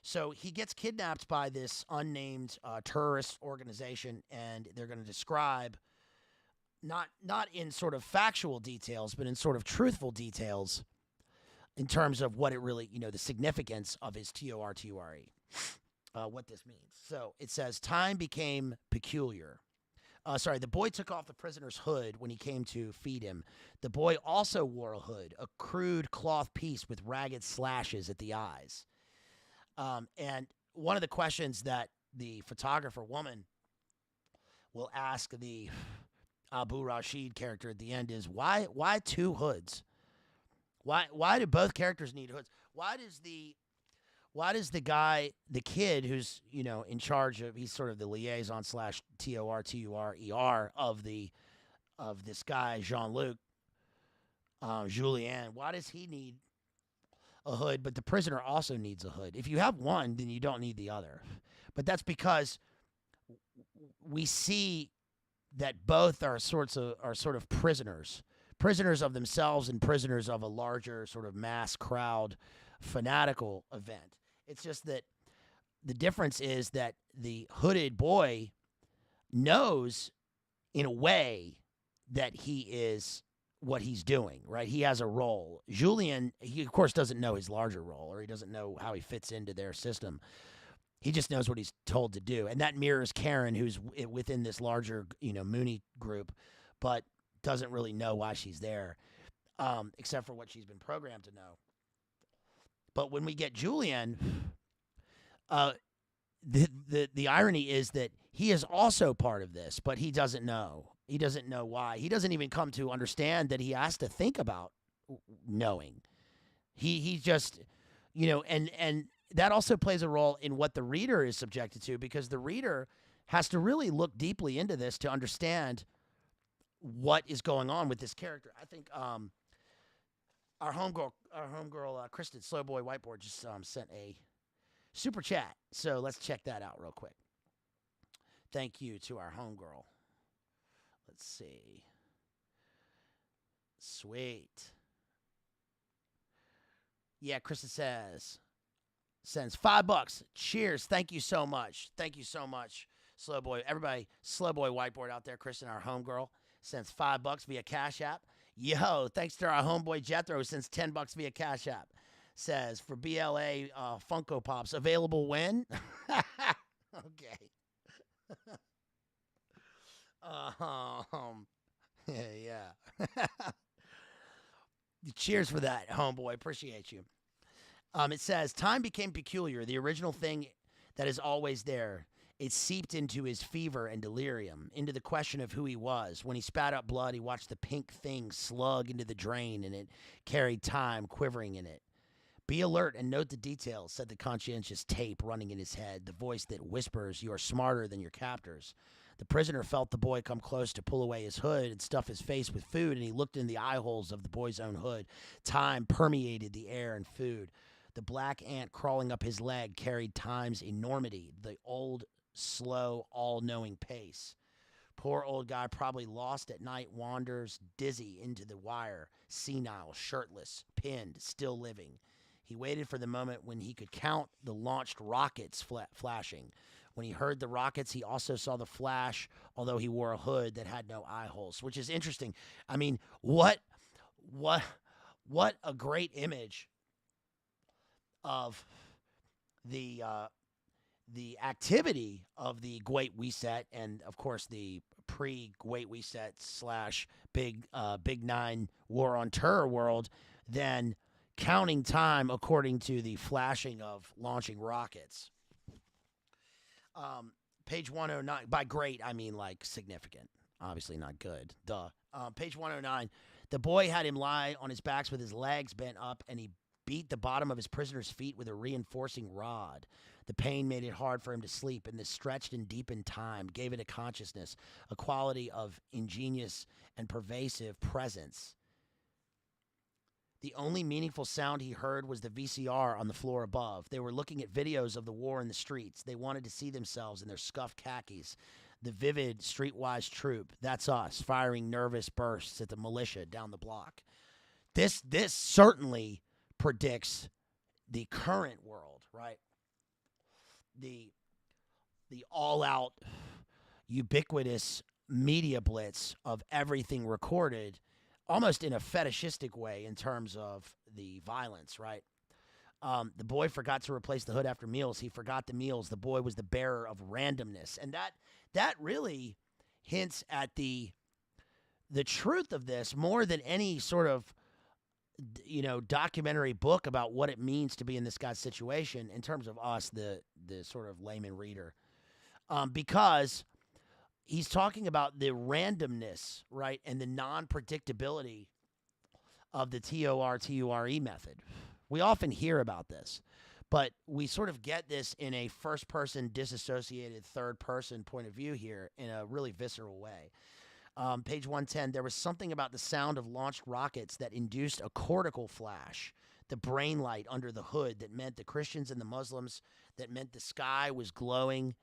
So he gets kidnapped by this unnamed terrorist organization, and they're going to describe, not in sort of factual details, but in sort of truthful details in terms of what it really, the significance of his TORTURE. what this means. So it says, time became peculiar. The boy took off the prisoner's hood when he came to feed him. The boy also wore a hood, a crude cloth piece with ragged slashes at the eyes. And one of the questions that the photographer woman will ask the Abu Rashid character at the end is, why two hoods? Why do both characters need hoods? Why does the guy, the kid who's, in charge of, he's sort of the liaison slash TORTURER of this guy, Jean-Luc, Julien, why does he need a hood, but the prisoner also needs a hood? If you have one, then you don't need the other. But that's because we see that both are sort of prisoners of themselves and prisoners of a larger sort of mass crowd fanatical event. It's just that the difference is that the hooded boy knows in a way that he is what he's doing, right? He has a role. Julien, he of course doesn't know his larger role, or he doesn't know how he fits into their system. He just knows what he's told to do. And that mirrors Karen, who's within this larger, Mooney group, but doesn't really know why she's there, except for what she's been programmed to know. But when we get Julien, the irony is that he is also part of this, but he doesn't know. He doesn't know why. He doesn't even come to understand that he has to think about knowing. He just, and that also plays a role in what the reader is subjected to, because the reader has to really look deeply into this to understand what is going on with this character. I think our homegirl, Kristen Slowboy Whiteboard, just sent a super chat. So let's check that out real quick. Thank you to our homegirl. Let's see. Sweet. Yeah, Kristen sends $5. Cheers. Thank you so much. Thank you so much, Slowboy. Everybody, Slowboy Whiteboard out there, Kristen, our homegirl, sends $5 via Cash App. Yo, thanks to our homeboy Jethro, who sends $10 via Cash App. Says, for BLA Funko Pops, available when? Okay. Yeah. Cheers for that, homeboy. Appreciate you. It says, time became peculiar, the original thing that is always there. It seeped into his fever and delirium, into the question of who he was. When he spat up blood, he watched the pink thing slug into the drain, and it carried time quivering in it. Be alert and note the details, said the conscientious tape running in his head, the voice that whispers, you are smarter than your captors. The prisoner felt the boy come close to pull away his hood and stuff his face with food, and he looked in the eye holes of the boy's own hood. Time permeated the air and food. The black ant crawling up his leg carried time's enormity, the old, slow, all-knowing pace. Poor old guy, probably lost at night, wanders dizzy into the wire, senile, shirtless, pinned, still living. He waited for the moment when he could count the launched rockets flashing. When he heard the rockets, he also saw the flash, although he wore a hood that had no eye holes, which is interesting. I mean, what a great image of the activity of the Great Reset, and of course the pre-Great Reset / Big Nine War on Terror world, than counting time according to the flashing of launching rockets. Page 109. By great, I mean like significant. Obviously not good. Duh. Page 109. The boy had him lie on his backs with his legs bent up, and he beat the bottom of his prisoner's feet with a reinforcing rod. The pain made it hard for him to sleep, and this stretched and deepened time gave it a consciousness, a quality of ingenious and pervasive presence. The only meaningful sound he heard was the VCR on the floor above. They were looking at videos of the war in the streets. They wanted to see themselves in their scuffed khakis. The vivid, streetwise troop, that's us, firing nervous bursts at the militia down the block. This certainly predicts the current world, right? The all-out, ubiquitous media blitz of everything recorded, almost in a fetishistic way in terms of the violence, right? The boy forgot to replace the hood after meals. He forgot the meals. The boy was the bearer of randomness, and that really hints at the truth of this more than any sort of documentary book about what it means to be in this guy's situation in terms of us, the sort of layman reader, because he's talking about the randomness, right, and the non-predictability of the TORTURE method. We often hear about this, but we sort of get this in a first-person disassociated third-person point of view here in a really visceral way. Page 110, there was something about the sound of launched rockets that induced a cortical flash, the brain light under the hood that meant the Christians and the Muslims, that meant the sky was glowing,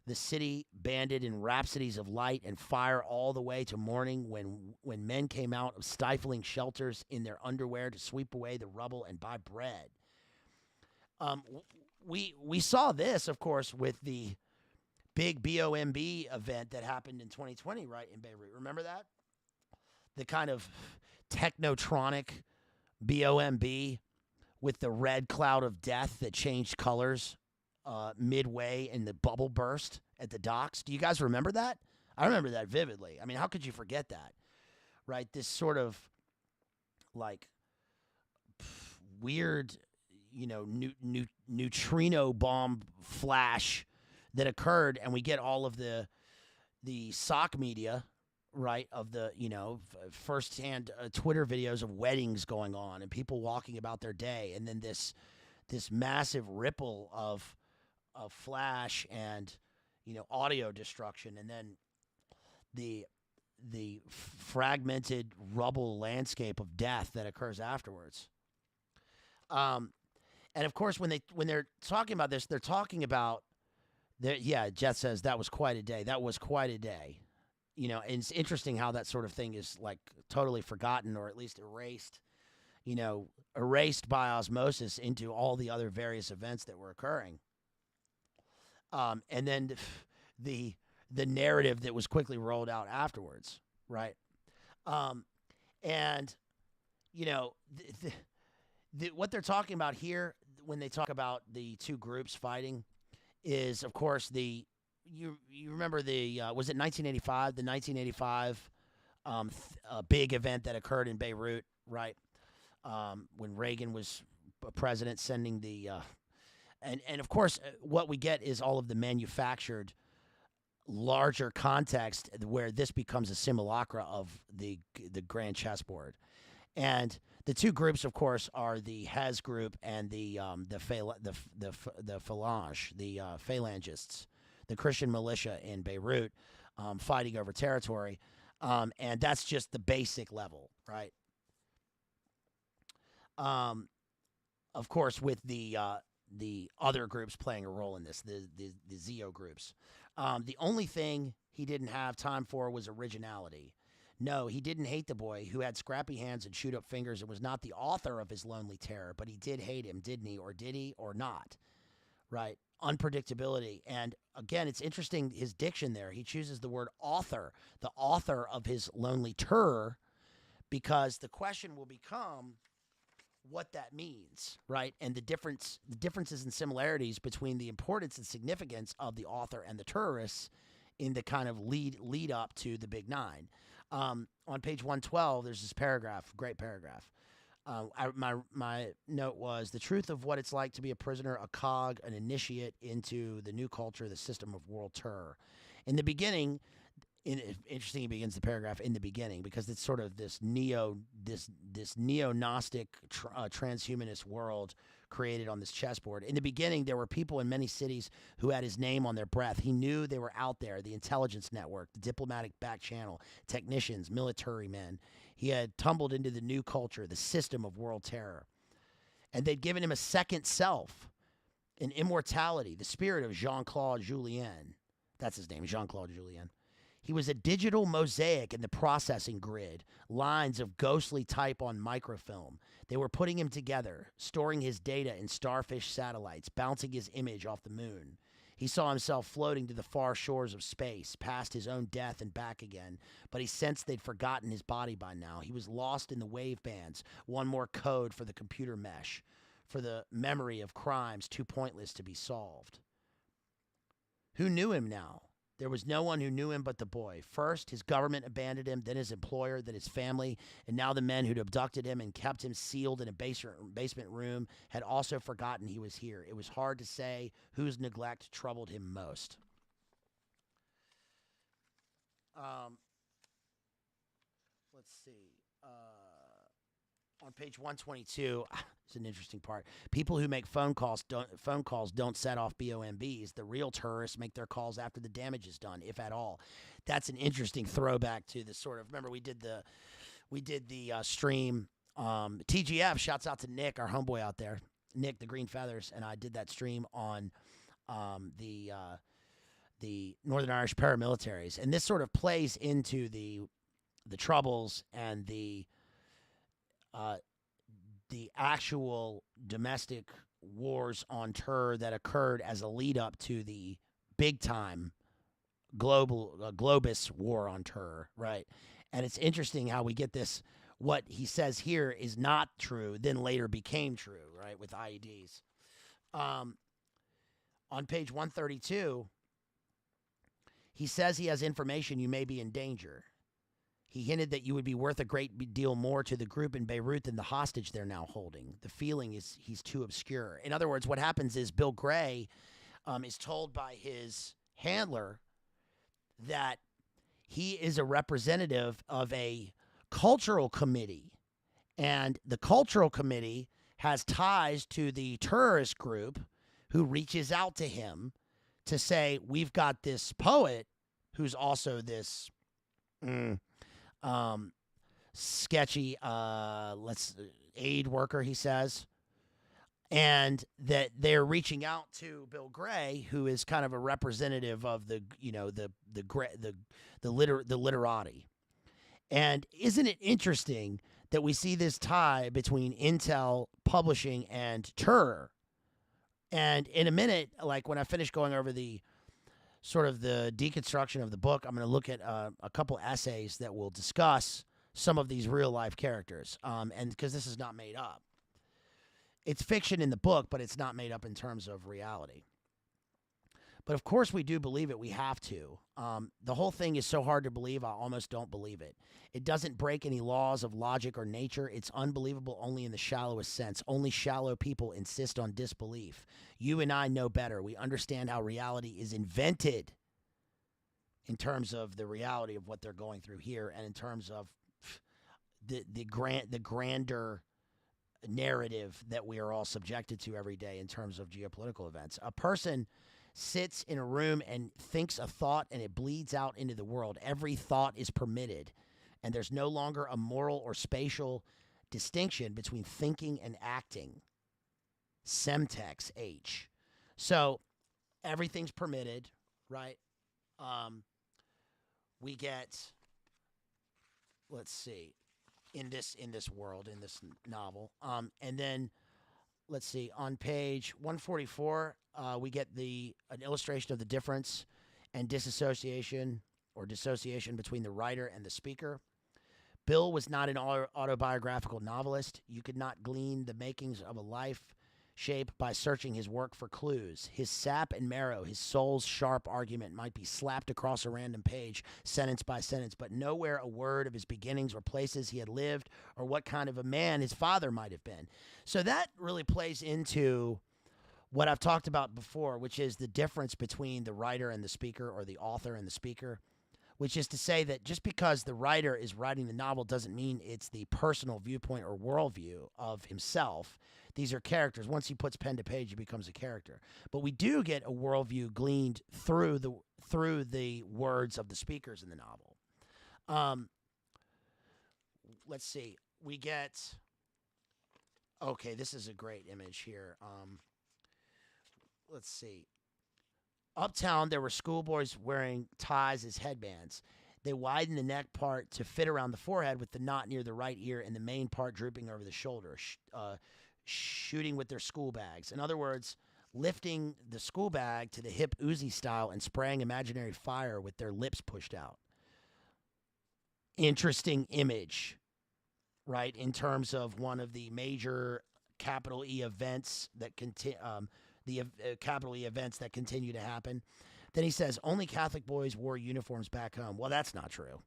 the city banded in rhapsodies of light and fire all the way to morning when men came out of stifling shelters in their underwear to sweep away the rubble and buy bread. We saw this, of course, with the big BOMB event that happened in 2020, right, in Beirut. Remember that? The kind of technotronic BOMB with the red cloud of death that changed colors midway in the bubble burst at the docks. Do you guys remember that? I remember that vividly. I mean, how could you forget that? Right? This sort of like weird, neutrino bomb flash that occurred, and we get all of the sock media, right, of the first-hand Twitter videos of weddings going on and people walking about their day, and then this massive ripple of flash and audio destruction, and then the fragmented rubble landscape of death that occurs afterwards. And of course, when they're talking about this, they're talking about Jeff says that was quite a day. That was quite a day. And it's interesting how that sort of thing is like totally forgotten, or at least erased by osmosis into all the other various events that were occurring. And then the narrative that was quickly rolled out afterwards, right? And what they're talking about here when they talk about the two groups fighting is, of course, you remember was it 1985? The 1985 big event that occurred in Beirut, right? When Reagan was president, sending the and of course, what we get is all of the manufactured larger context where this becomes a simulacra of the grand chessboard. And the two groups, of course, are the Hez group and the phalangists, the Christian militia in Beirut, fighting over territory, and that's just the basic level, right? Of course, with the other groups playing a role in this, the Zio groups. The only thing he didn't have time for was originality. No, he didn't hate the boy who had scrappy hands and chewed up fingers and was not the author of his lonely terror, but he did hate him, didn't he? Or did he? Or not? Right? Unpredictability. And again, it's interesting, his diction there. He chooses the word author, the author of his lonely terror, because the question will become what that means, right? And the differences and similarities between the importance and significance of the author and the terrorists in the kind of lead up to the Big Nine. On page 112, there's this paragraph, great paragraph. My note was, the truth of what it's like to be a prisoner, a cog, an initiate into the new culture, the system of world terror. In the beginning, interesting, he begins the paragraph in the beginning, because it's sort of this neo-Gnostic transhumanist world created on this chessboard. In the beginning, there were people in many cities who had his name on their breath. He knew they were out there, the intelligence network, the diplomatic back channel, technicians, military men. He had tumbled into the new culture, the system of world terror. And they'd given him a second self, an immortality, the spirit of Jean-Claude Julien. That's his name, Jean-Claude Julien. He was a digital mosaic in the processing grid, lines of ghostly type on microfilm. They were putting him together, storing his data in starfish satellites, bouncing his image off the moon. He saw himself floating to the far shores of space, past his own death and back again, but he sensed they'd forgotten his body by now. He was lost in the wave bands, one more code for the computer mesh. for the memory of crimes too pointless to be solved. Who knew him now? There was no one who knew him but the boy. First, his government abandoned him, then his employer, then his family, and now the men who'd abducted him and kept him sealed in a basement room had also forgotten he was here. It was hard to say whose neglect troubled him most. Let's see. On page 122, it's an interesting part. People who make phone calls don't set off BOMBs. The real terrorists make their calls after the damage is done, if at all. That's an interesting throwback to the sort of, remember we did the stream. TGF, shouts out to Nick, our homeboy out there, Nick the Green Feathers, and I did that stream on the Northern Irish paramilitaries, and this sort of plays into the Troubles and the actual domestic wars on terror that occurred as a lead up to the big time globus war on terror, right? And it's interesting how we get this. What he says here is not true, then later became true, right? With IEDs. On page 132, he says he has information you may be in danger. He hinted that you would be worth a great deal more to the group in Beirut than the hostage they're now holding. The feeling is he's too obscure. In other words, what happens is Bill Gray is told by his handler that he is a representative of a cultural committee. And the cultural committee has ties to the terrorist group who reaches out to him to say, we've got this poet who's also this sketchy aid worker, he says, and that they're reaching out to Bill Gray, who is kind of a representative of the literati. And isn't it interesting that we see this tie between Intel, publishing, and terror? And in a minute, like when I finish going over the sort of the deconstruction of the book, I'm going to look at a couple essays that will discuss some of these real life characters. And because this is not made up. It's fiction in the book, but it's not made up in terms of reality. But of course we do believe it. We have to. The whole thing is so hard to believe, I almost don't believe it. It doesn't break any laws of logic or nature. It's unbelievable only in the shallowest sense. Only shallow people insist on disbelief. You and I know better. We understand how reality is invented in terms of the reality of what they're going through here, and in terms of the grander narrative that we are all subjected to every day in terms of geopolitical events. A person sits in a room and thinks a thought, and it bleeds out into the world. Every thought is permitted, and there's no longer a moral or spatial distinction between thinking and acting. Semtex H. So everything's permitted, right? We get, let's see, in this world, in this novel, and then let's see, on page 144, we get an illustration of the difference and disassociation between the writer and the speaker. Bill was not an autobiographical novelist. You could not glean the makings of a life shape by searching his work for clues. His sap and marrow, his soul's sharp argument might be slapped across a random page, sentence by sentence, but nowhere a word of his beginnings or places he had lived or what kind of a man his father might have been. So that really plays into what I've talked about before, which is the difference between the writer and the speaker, or the author and the speaker, which is to say that just because the writer is writing the novel doesn't mean it's the personal viewpoint or worldview of himself. These are characters. Once he puts pen to page, he becomes a character. But we do get a worldview gleaned through the words of the speakers in the novel. Let's see. We get... Okay, this is a great image here. Let's see. Uptown, there were schoolboys wearing ties as headbands. They widened the neck part to fit around the forehead, with the knot near the right ear and the main part drooping over the shoulder, shooting with their school bags. In other words, lifting the school bag to the hip Uzi style and spraying imaginary fire with their lips pushed out. Interesting image, right, in terms of one of the major capital E events that capital E events that continue to happen. Then he says only Catholic boys wore uniforms back home. Well, that's not true.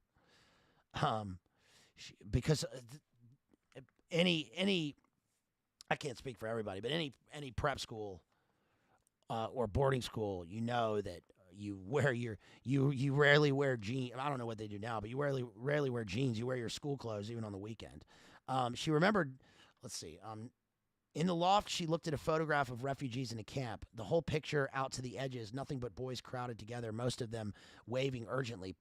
Because any I can't speak for everybody, but any prep school or boarding school, you know that you wear you rarely wear jeans. I don't know what they do now, but you rarely wear jeans. You wear your school clothes even on the weekend. She remembered. Let's see. In the loft, she looked at a photograph of refugees in a camp. The whole picture out to the edges, nothing but boys crowded together, most of them waving urgently,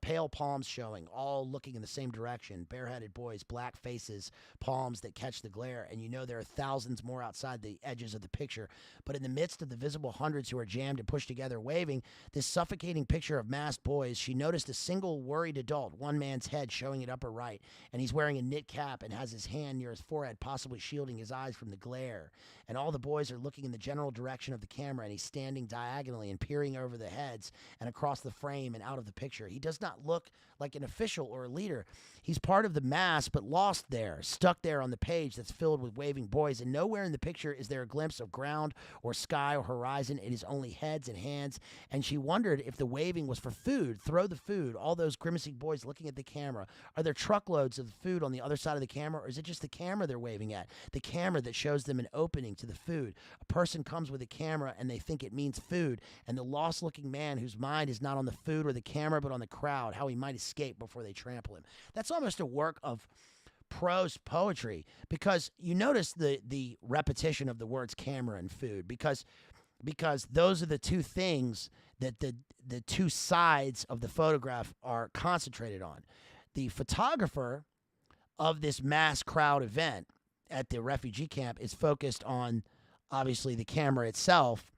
pale palms showing, all looking in the same direction. Bareheaded boys, black faces, palms that catch the glare. And you know there are thousands more outside the edges of the picture. But in the midst of the visible hundreds who are jammed and pushed together, waving, this suffocating picture of masked boys, she noticed a single worried adult, one man's head showing at upper right. And he's wearing a knit cap and has his hand near his forehead, possibly shielding his eyes from the glare. And all the boys are looking in the general direction of the camera, and he's standing diagonally and peering over the heads and across the frame and out of the picture. He does not look like an official or a leader. He's part of the mass, but lost there, stuck there on the page that's filled with waving boys, and nowhere in the picture is there a glimpse of ground or sky or horizon. It is only heads and hands, and she wondered if the waving was for food. Throw the food. All those grimacing boys looking at the camera. Are there truckloads of food on the other side of the camera, or is it just the camera they're waving at? The camera that shows them an opening to the food. A person comes with a camera, and they think it means food, and the lost-looking man whose mind is not on the food or the camera, but on the crowd, how he might escape before they trample him. That's almost a work of prose poetry, because you notice the repetition of the words camera and food, because those are the two things that the two sides of the photograph are concentrated on. The photographer of this mass crowd event at the refugee camp is focused on, obviously, the camera itself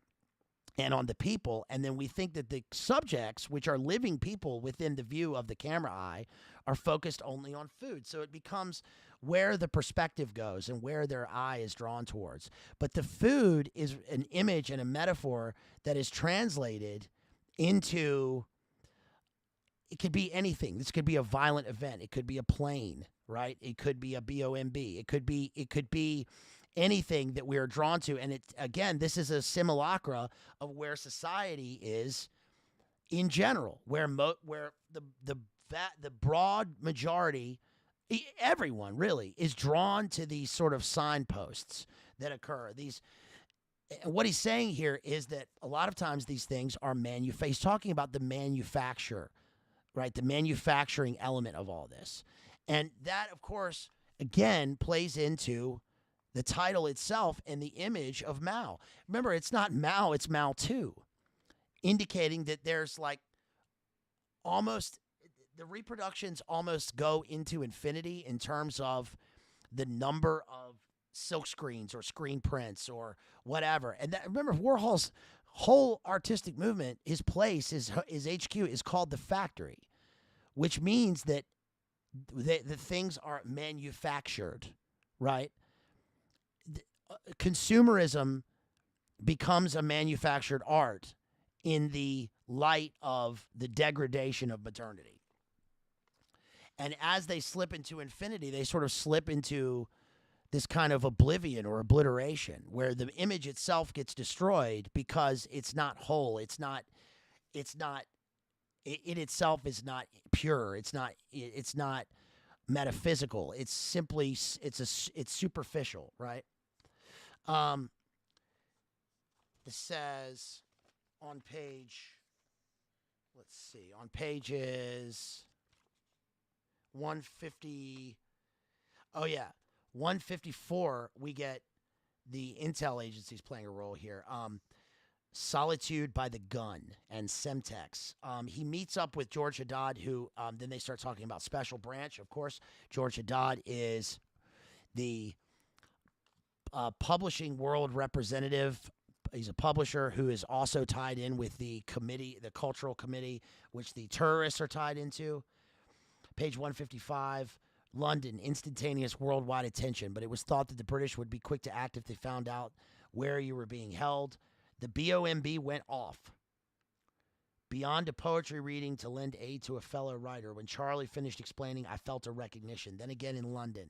and on the people, and then we think that the subjects, which are living people within the view of the camera eye, are focused only on food. So it becomes where the perspective goes and where their eye is drawn towards. But the food is an image and a metaphor that is translated into, it could be anything. This could be a violent event. It could be a plane, right? It could be a bomb. It could be anything that we are drawn to. And it, again, this is a simulacra of where society is in general, where the broad majority, everyone really, is drawn to these sort of signposts that occur. What he's saying here is that a lot of times these things are he's talking about the manufacture, right? The manufacturing element of all this. And that, of course, again, plays into the title itself and the image of Mao. Remember, it's not Mao, it's Mao Ii, indicating that there's like almost, the reproductions almost go into infinity in terms of the number of silk screens or screen prints or whatever. And that, remember, Warhol's whole artistic movement, his place, his HQ is called the factory, which means that the things are manufactured, right? Consumerism becomes a manufactured art in the light of the degradation of modernity. And as they slip into infinity, they sort of slip into this kind of oblivion or obliteration where the image itself gets destroyed because it's not whole. It itself is not pure. It's not metaphysical. It's simply, it's superficial, right? This says on page, let's see, on pages 150, 154, we get the intel agencies playing a role here. Solitude by the Gun and Semtex. He meets up with George Haddad, who then they start talking about Special Branch. Of course, George Haddad is the publishing world representative. He's a publisher who is also tied in with the committee, the cultural committee, which the terrorists are tied into. Page 155, London, instantaneous worldwide attention, but it was thought that the British would be quick to act if they found out where you were being held. The BOMB went off. Beyond a poetry reading to lend aid to a fellow writer. When Charlie finished explaining, I felt a recognition. Then again in London.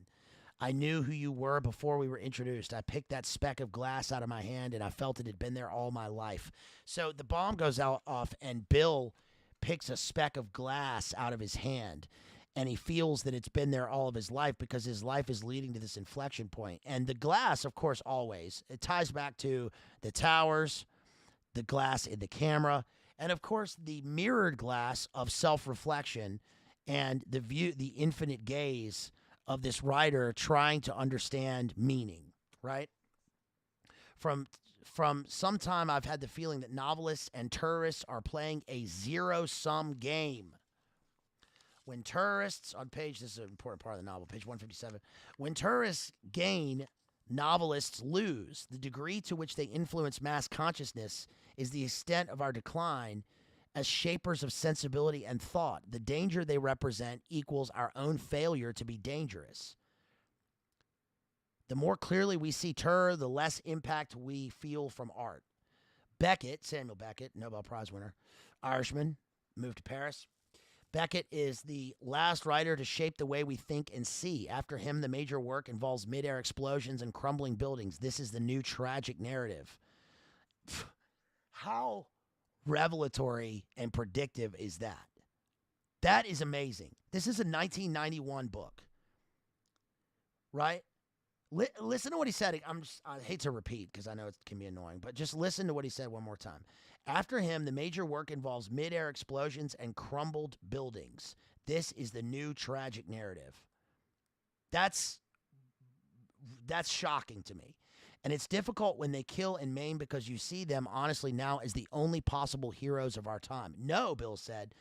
I knew who you were before we were introduced. I picked that speck of glass out of my hand, and I felt it had been there all my life. So the bomb goes off, and Bill picks a speck of glass out of his hand, and he feels that it's been there all of his life because his life is leading to this inflection point. And the glass, of course, always, it ties back to the towers, the glass in the camera, and of course the mirrored glass of self-reflection and the view, the infinite gaze of this writer trying to understand meaning, right? From some time, I've had the feeling that novelists and tourists are playing a zero-sum game. When tourists, this is an important part of the novel, page 157, when tourists gain, novelists lose. The degree to which they influence mass consciousness is the extent of our decline as shapers of sensibility and thought. The danger they represent equals our own failure to be dangerous. The more clearly we see terror, the less impact we feel from art. Beckett, Samuel Beckett, Nobel Prize winner, Irishman, moved to Paris. Beckett is the last writer to shape the way we think and see. After him, the major work involves mid-air explosions and crumbling buildings. This is the new tragic narrative. How revelatory and predictive is that? That is amazing. This is a 1991 book, right? Listen to what he said. I hate to repeat because I know it can be annoying, but just listen to what he said one more time. After him, the major work involves mid-air explosions and crumbled buildings. This is the new tragic narrative. That's shocking to me. And it's difficult when they kill and maim because you see them, honestly, now as the only possible heroes of our time. No, Bill said.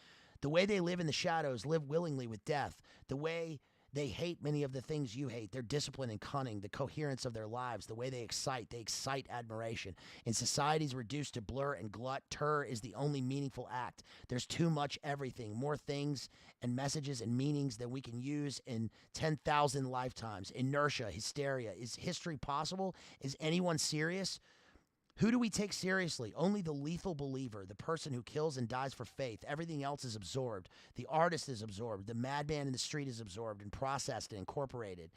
The way they live in the shadows, live willingly with death. The way they hate many of the things you hate, their discipline and cunning, the coherence of their lives, the way they excite admiration. In societies reduced to blur and glut, terror is the only meaningful act. There's too much everything, more things and messages and meanings than we can use in 10,000 lifetimes. Inertia, hysteria. Is history possible? Is anyone serious? Who do we take seriously? Only the lethal believer, the person who kills and dies for faith. Everything else is absorbed. The artist is absorbed. The madman in the street is absorbed and processed and incorporated.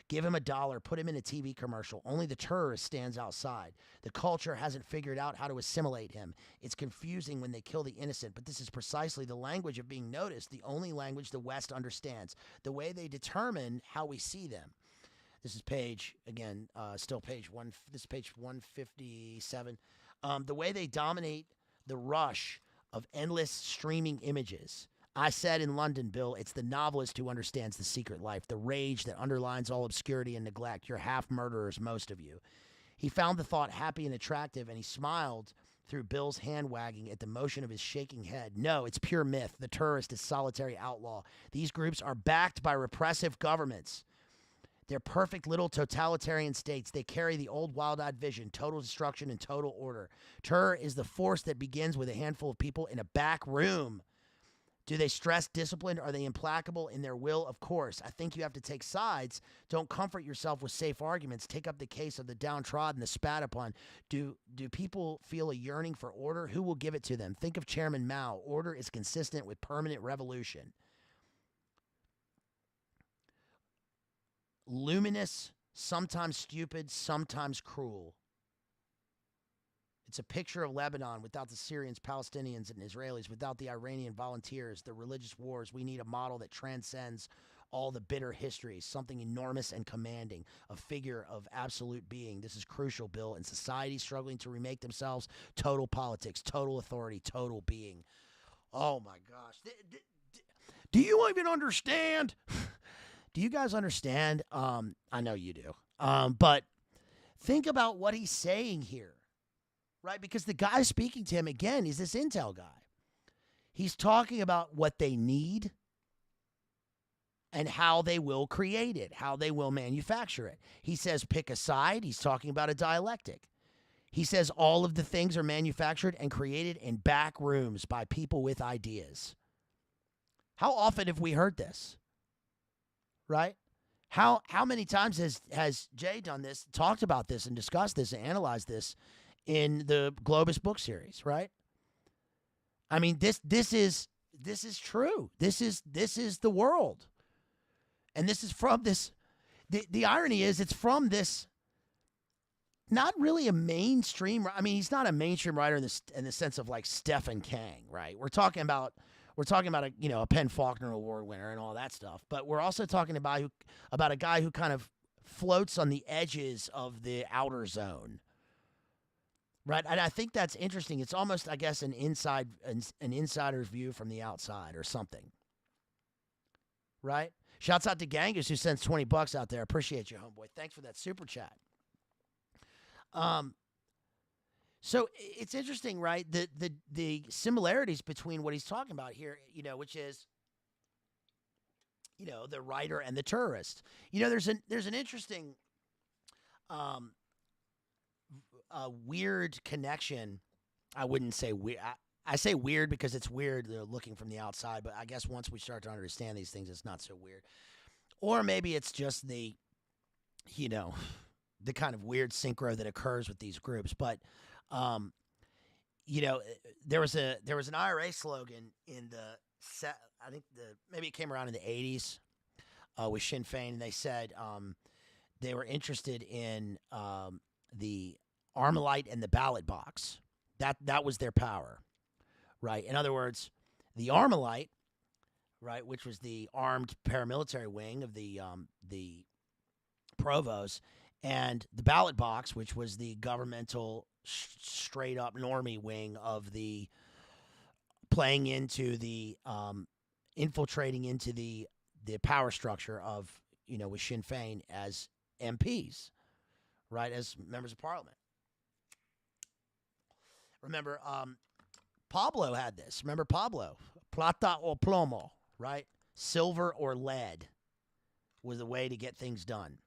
Give him $1, put him in a TV commercial. Only the terrorist stands outside. The culture hasn't figured out how to assimilate him. It's confusing when they kill the innocent, but this is precisely the language of being noticed, the only language the West understands, the way they determine how we see them. This is page, again, still page one. This is page 157. The way they dominate the rush of endless streaming images. I said in London, Bill, it's the novelist who understands the secret life, the rage that underlines all obscurity and neglect. You're half murderers, most of you. He found the thought happy and attractive, and he smiled through Bill's hand wagging at the motion of his shaking head. No, it's pure myth. The terrorist is solitary outlaw. These groups are backed by repressive governments. They're perfect little totalitarian states. They carry the old wild-eyed vision, total destruction and total order. Terror is the force that begins with a handful of people in a back room. Do they stress discipline? Are they implacable in their will? Of course. I think you have to take sides. Don't comfort yourself with safe arguments. Take up the case of the downtrodden, the spat upon. Do people feel a yearning for order? Who will give it to them? Think of Chairman Mao. Order is consistent with permanent revolution. Luminous, sometimes stupid, sometimes cruel. It's a picture of Lebanon without the Syrians, Palestinians, and Israelis, without the Iranian volunteers, the religious wars. We need a model that transcends all the bitter histories, something enormous and commanding, a figure of absolute being. This is crucial, Bill. In society struggling to remake themselves, total politics, total authority, total being. Oh, my gosh. Do you even understand? Do you guys understand? I know you do. But think about what he's saying here, right? Because the guy speaking to him, again, is this intel guy. He's talking about what they need and how they will create it, how they will manufacture it. He says pick a side. He's talking about a dialectic. He says all of the things are manufactured and created in back rooms by people with ideas. How often have we heard this? Right? How many times has Jay done this, talked about this and discussed this and analyzed this in the Globus book series, right? I mean, this is true. This is the world. And this is from this the irony is it's from this not really a mainstream. I mean, he's not a mainstream writer in the sense of like Stephen King, right? We're talking about a Penn Faulkner Award winner and all that stuff, but we're also talking about a guy who kind of floats on the edges of the outer zone, right? And I think that's interesting. It's almost, I guess, an insider's view from the outside or something, right? Shouts out to Gangus who sends $20 out there. Appreciate you, homeboy. Thanks for that super chat. So it's interesting, right? The similarities between what he's talking about here, which is, the writer and the tourist. There's an interesting, weird connection. I wouldn't say weird. I say weird because it's weird looking from the outside, but I guess once we start to understand these things, it's not so weird. Or maybe it's just the kind of weird synchro that occurs with these groups. But, there was an IRA slogan in I think maybe it came around in the 80s with Sinn Féin, and they said they were interested in the Armalite and the ballot box. That was their power, right? In other words, the Armalite, right, which was the armed paramilitary wing of the Provos, and the ballot box, which was the governmental straight-up normie wing of the playing into the infiltrating into the power structure of, with Sinn Féin as MPs, right, as members of parliament. Remember, Pablo had this. Remember Pablo? Plata o plomo, right? Silver or lead was the way to get things done.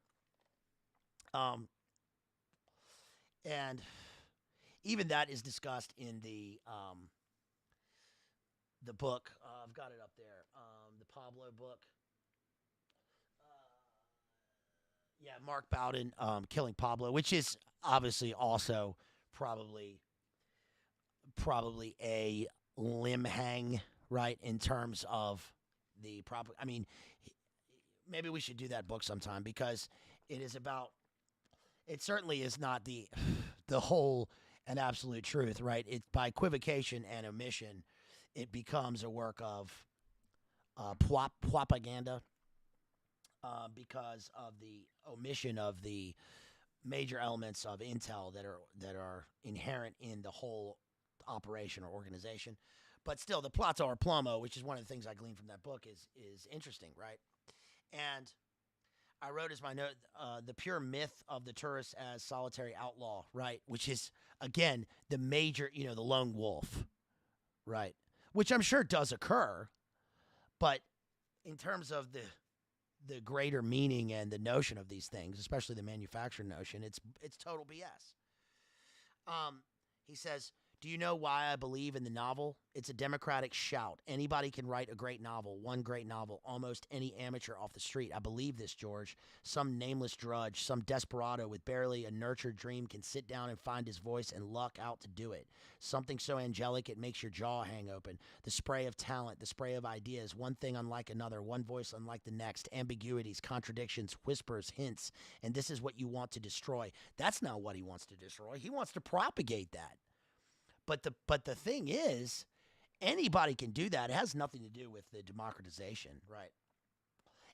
And even that is discussed in the book. I've got it up there. The Pablo book. Mark Bowden, Killing Pablo, which is obviously also probably a limb hang, right, in terms of the proper. I mean, maybe we should do that book sometime because it is about. It certainly is not the whole and absolute truth, right? It by equivocation and omission, it becomes a work of propaganda because of the omission of the major elements of intel that are inherent in the whole operation or organization. But still, the plata or plomo, which is one of the things I gleaned from that book, is interesting, right? And I wrote as my note, the pure myth of the tourist as solitary outlaw, right? Which is, again, the major, the lone wolf, right? Which I'm sure does occur, but in terms of the greater meaning and the notion of these things, especially the manufactured notion, it's total BS. He says, do you know why I believe in the novel? It's a democratic shout. Anybody can write a great novel, one great novel, almost any amateur off the street. I believe this, George. Some nameless drudge, some desperado with barely a nurtured dream can sit down and find his voice and luck out to do it. Something so angelic it makes your jaw hang open. The spray of talent, the spray of ideas, one thing unlike another, one voice unlike the next, ambiguities, contradictions, whispers, hints, and this is what you want to destroy. That's not what he wants to destroy. He wants to propagate that. But the thing is, anybody can do that. It has nothing to do with the democratization, right?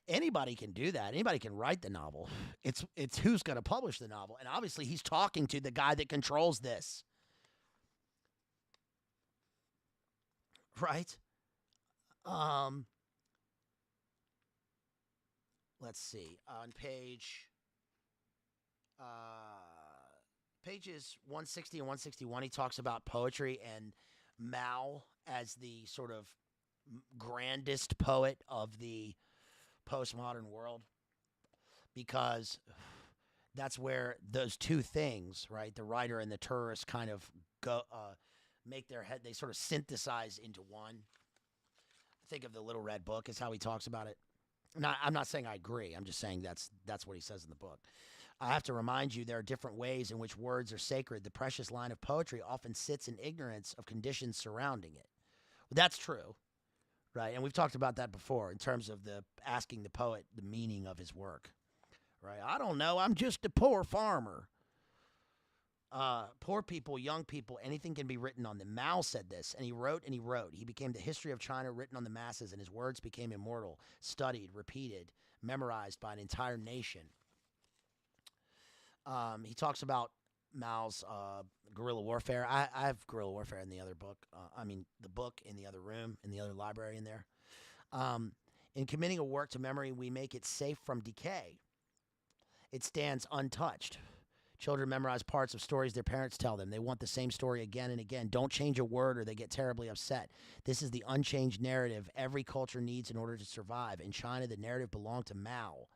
Anybody can do that. Anybody can write the novel. It's who's going to publish the novel. And obviously, he's talking to the guy that controls this, right? Let's see. On pages 160 and 161, he talks about poetry and Mao as the sort of grandest poet of the postmodern world, because that's where those two things, right, the writer and the tourist, kind of go make their head, they sort of synthesize into one. Think of the Little Red Book is how he talks about it. I'm not saying I agree. I'm just saying that's what he says in the book. I have to remind you there are different ways in which words are sacred. The precious line of poetry often sits in ignorance of conditions surrounding it. Well, that's true, right? And we've talked about that before in terms of asking the poet the meaning of his work, right? I don't know. I'm just a poor farmer. Poor people, young people, anything can be written on them. Mao said this, and he wrote and he wrote. He became the history of China written on the masses, and his words became immortal, studied, repeated, memorized by an entire nation. He talks about Mao's guerrilla warfare. I have guerrilla warfare in the other book. The book in the other room, in the other library in there. In committing a work to memory, we make it safe from decay. It stands untouched. Children memorize parts of stories their parents tell them. They want the same story again and again. Don't change a word or they get terribly upset. This is the unchanged narrative every culture needs in order to survive. In China, the narrative belonged to Mao.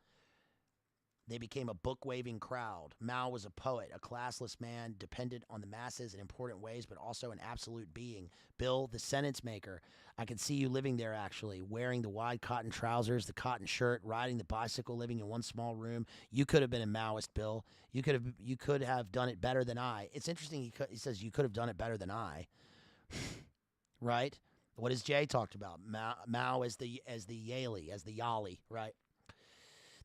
They became a book-waving crowd. Mao was a poet, a classless man, dependent on the masses in important ways, but also an absolute being. Bill, the sentence maker, I can see you living there, actually, wearing the wide cotton trousers, the cotton shirt, riding the bicycle, living in one small room. You could have been a Maoist, Bill. You could have done it better than I. It's interesting. He says you could have done it better than I, right? What has Jay talked about? Mao as the Yali, right?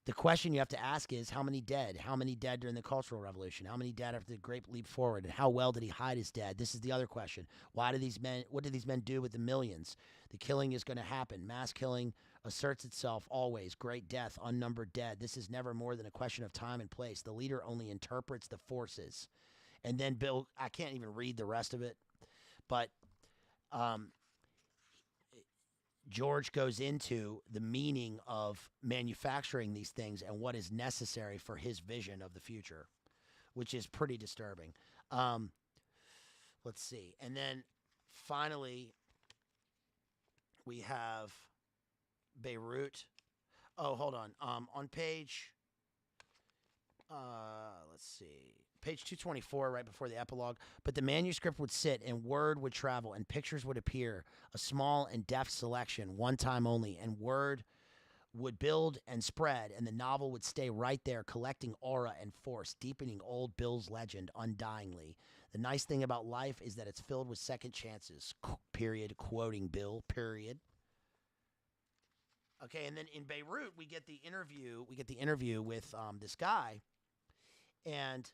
The question you have to ask is, how many dead? How many dead during the Cultural Revolution? How many dead after the Great Leap Forward? And how well did he hide his dead? This is the other question. What do these men do with the millions? The killing is going to happen. Mass killing asserts itself always. Great death, unnumbered dead. This is never more than a question of time and place. The leader only interprets the forces. And then Bill, I can't even read the rest of it, but George goes into the meaning of manufacturing these things and what is necessary for his vision of the future, which is pretty disturbing. Let's see. And then finally, we have Beirut. Oh, hold on. On page, let's see. Page 224, right before the epilogue. But the manuscript would sit, and word would travel, and pictures would appear, a small and deft selection, one time only, and word would build and spread, and the novel would stay right there, collecting aura and force, deepening old Bill's legend undyingly. The nice thing about life is that it's filled with second chances, period, quoting Bill, period. Okay, and then in Beirut, we get the interview with this guy, and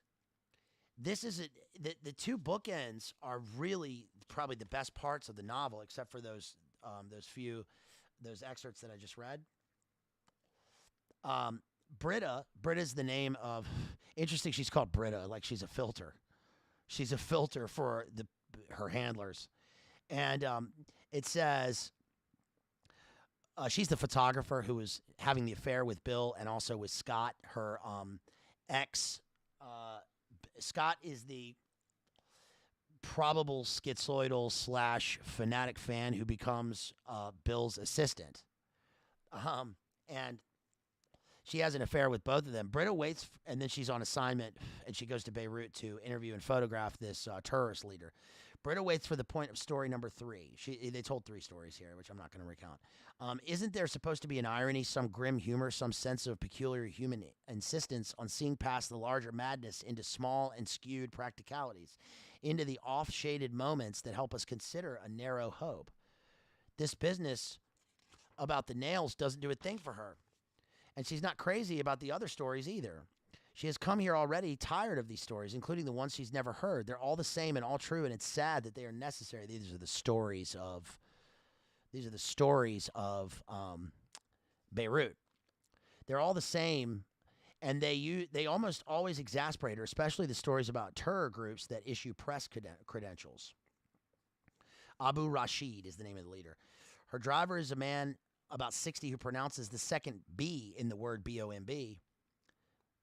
this is the two bookends are really probably the best parts of the novel, except for those excerpts that I just read. Britta's the name of. Interesting, she's called Britta, like she's a filter. She's a filter for her handlers, and it says she's the photographer who was having the affair with Bill and also with Scott, her ex. Scott is the probable schizoidal / fanatic fan who becomes Bill's assistant. And she has an affair with both of them. Britta waits, and then she's on assignment, and she goes to Beirut to interview and photograph this terrorist leader. Britta waits for the point of story number 3. They told 3 stories here, which I'm not going to recount. Isn't there supposed to be an irony, some grim humor, some sense of peculiar human insistence on seeing past the larger madness into small and skewed practicalities, into the off-shaded moments that help us consider a narrow hope? This business about the nails doesn't do a thing for her. And she's not crazy about the other stories either. She has come here already tired of these stories, including the ones she's never heard. They're all the same and all true, and it's sad that they are necessary. These are the stories of Beirut. They're all the same, and they almost always exasperate her, especially the stories about terror groups that issue press credentials. Abu Rashid is the name of the leader. Her driver is a man about 60 who pronounces the second B in the word B-O-M-B.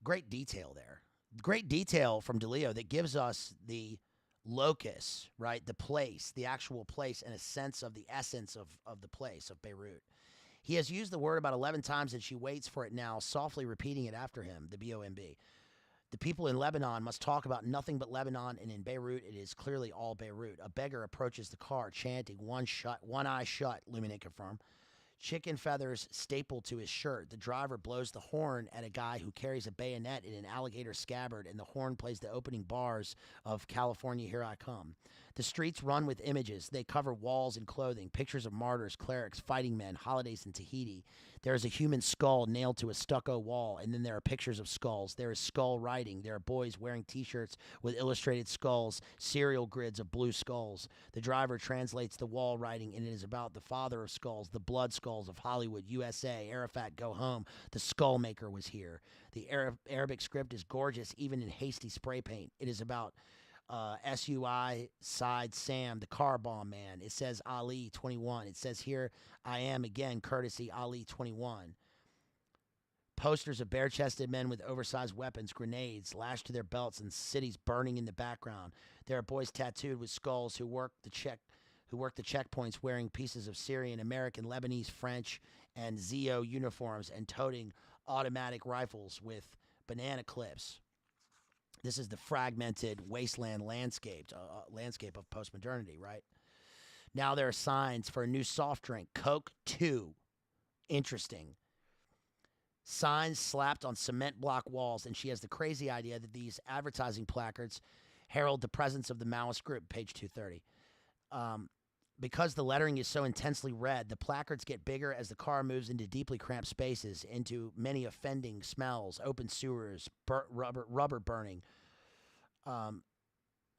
Great detail there. Great detail from DeLillo that gives us the locus, right? The place, the actual place, and a sense of the essence of the place, of Beirut. He has used the word about 11 times, and she waits for it now, softly repeating it after him, the B-O-M-B. The people in Lebanon must talk about nothing but Lebanon, and in Beirut it is clearly all Beirut. A beggar approaches the car, chanting, one eye shut, Luminate confirmed. Chicken feathers stapled to his shirt. The driver blows the horn at a guy who carries a bayonet in an alligator scabbard, and the horn plays the opening bars of California, Here I Come. The streets run with images. They cover walls and clothing, pictures of martyrs, clerics, fighting men, holidays in Tahiti. There is a human skull nailed to a stucco wall, and then there are pictures of skulls. There is skull writing. There are boys wearing T-shirts with illustrated skulls, serial grids of blue skulls. The driver translates the wall writing, and it is about the father of skulls, the blood skulls of Hollywood, USA, Arafat, go home. The skull maker was here. The Arabic script is gorgeous, even in hasty spray paint. It is about SUI side Sam, the car bomb man. It says Ali 21. It says here, I am again, courtesy Ali 21. Posters of bare-chested men with oversized weapons, grenades lashed to their belts, and cities burning in the background. There are boys tattooed with skulls who work the checkpoints wearing pieces of Syrian, American, Lebanese, French, and Zio uniforms and toting automatic rifles with banana clips. This is the fragmented wasteland landscape of postmodernity, right? Now there are signs for a new soft drink, Coke 2. Interesting. Signs slapped on cement block walls, and she has the crazy idea that these advertising placards herald the presence of the Maoist group, page 230. Because the lettering is so intensely red, the placards get bigger as the car moves into deeply cramped spaces, into many offending smells, open sewers, rubber burning.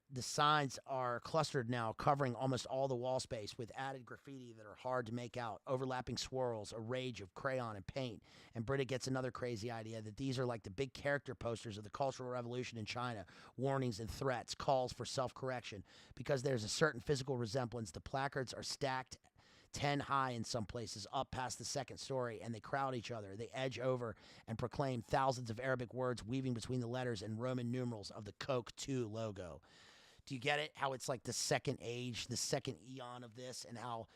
The signs are clustered now, covering almost all the wall space with added graffiti that are hard to make out, overlapping swirls, a rage of crayon and paint. And Britta gets another crazy idea that these are like the big character posters of the Cultural Revolution in China, warnings and threats, calls for self-correction. Because there's a certain physical resemblance, the placards are stacked 10 high in some places, up past the second story, and they crowd each other. They edge over and proclaim thousands of Arabic words weaving between the letters and Roman numerals of the Coke 2 logo. Do you get it? How it's like the second age, the second eon of this, and how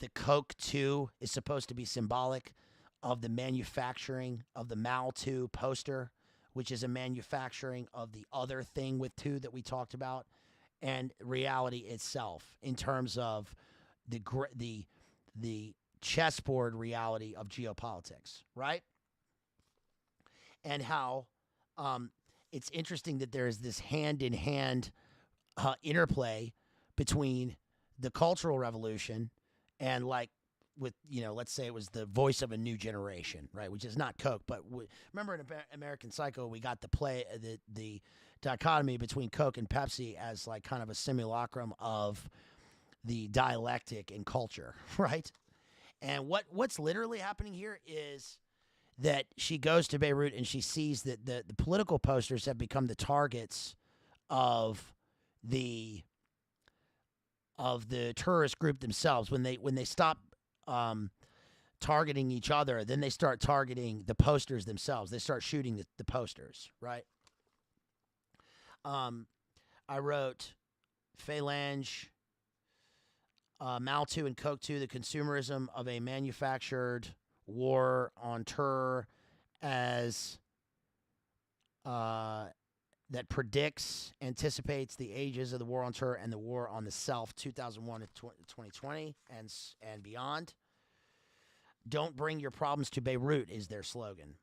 the Coke 2 is supposed to be symbolic of the manufacturing of the Mao Ii poster, which is a manufacturing of the other thing with 2 that we talked about, and reality itself in terms of the chessboard reality of geopolitics, right? And how it's interesting that there is this hand-in-hand interplay between the Cultural Revolution and, like, with, let's say it was the voice of a new generation, right? Which is not Coke, but remember in American Psycho, we got the dichotomy between Coke and Pepsi as like kind of a simulacrum of the dialectic in culture, right? And what's literally happening here is that she goes to Beirut and she sees that the political posters have become the targets of the terrorist group themselves. When they stop targeting each other, then they start targeting the posters themselves. They start shooting the posters, right? I wrote Phalange, Mao Ii and Coke 2, the consumerism of a manufactured war on terror as that predicts, anticipates the ages of the war on terror and the war on the self, 2001 to 2020 and beyond. Don't bring your problems to Beirut is their slogan.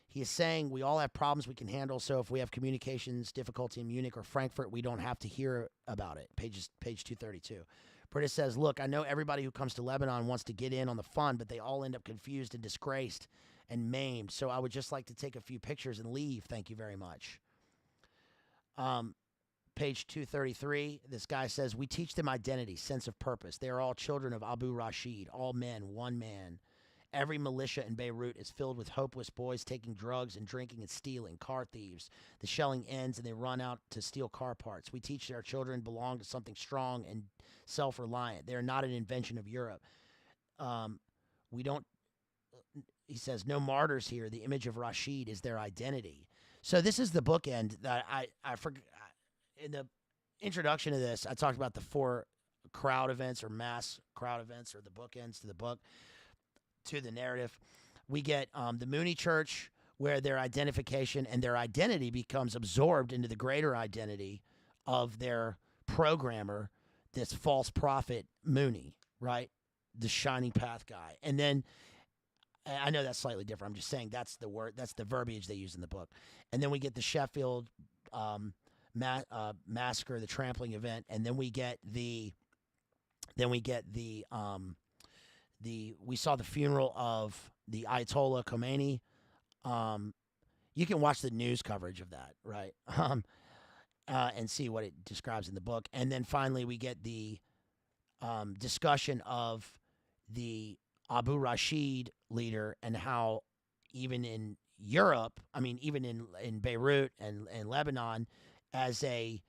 He is saying we all have problems we can handle, so if we have communications difficulty in Munich or Frankfurt, we don't have to hear about it. Page 232. Britta says, look, I know everybody who comes to Lebanon wants to get in on the fun, but they all end up confused and disgraced and maimed, so I would just like to take a few pictures and leave. Thank you very much. Page 233, this guy says, we teach them identity, sense of purpose. They are all children of Abu Rashid, all men, one man. Every militia in Beirut is filled with hopeless boys taking drugs and drinking and stealing, car thieves. The shelling ends and they run out to steal car parts. We teach our children belong to something strong and self-reliant. They are not an invention of Europe. We don't, he says, no martyrs here. The image of Rashid is their identity. So this is the bookend that I forgot. In the introduction to this, I talked about the 4 crowd events or mass crowd events or the bookends to the book, to the narrative. We get the Mooney Church, where their identification and their identity becomes absorbed into the greater identity of their programmer, this false prophet Mooney, right? The shining path guy. And then, I know that's slightly different. I'm just saying that's the word, that's the verbiage they use in the book. And then we get the Sheffield massacre, the trampling event, and then we get the we saw the funeral of the Ayatollah Khomeini. You can watch the news coverage of that, right? And see what it describes in the book. And then finally, we get the discussion of the Abu Rashid leader and how even in Europe, I mean, even in Beirut and Lebanon, as a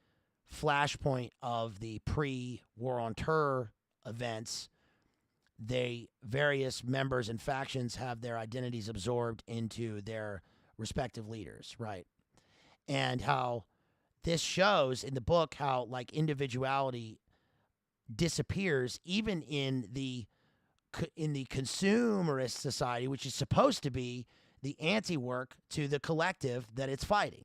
flashpoint of the pre-war on terror events, various members and factions have their identities absorbed into their respective leaders, right? And how this shows in the book how like individuality disappears even in the consumerist society, which is supposed to be the anti-work to the collective that it's fighting,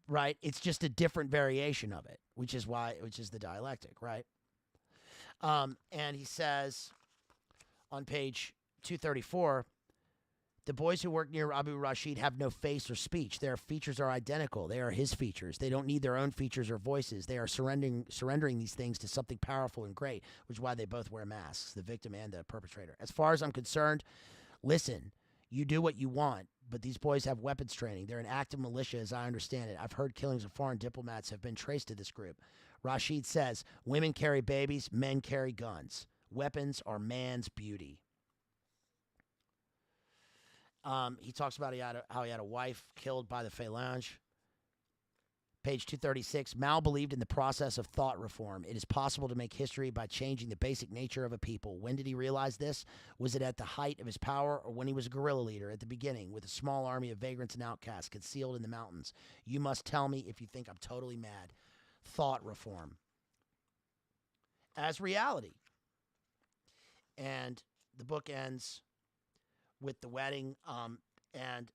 right? It's just a different variation of it, which is the dialectic, right? And he says on page 234, the boys who work near Abu Rashid have no face or speech. Their features are identical. They are his features. They don't need their own features or voices. They are surrendering these things to something powerful and great, which is why they both wear masks, the victim and the perpetrator. As far as I'm concerned, listen, you do what you want, but these boys have weapons training. They're an active militia, as I understand it. I've heard killings of foreign diplomats have been traced to this group. Rashid says, women carry babies, men carry guns. Weapons are man's beauty. He talks about how he had a wife killed by the phalange. Page 236, Mao believed in the process of thought reform. It is possible to make history by changing the basic nature of a people. When did he realize this? Was it at the height of his power or when he was a guerrilla leader at the beginning with a small army of vagrants and outcasts concealed in the mountains? You must tell me if you think I'm totally mad. Thought reform as reality. And the book ends with the wedding, and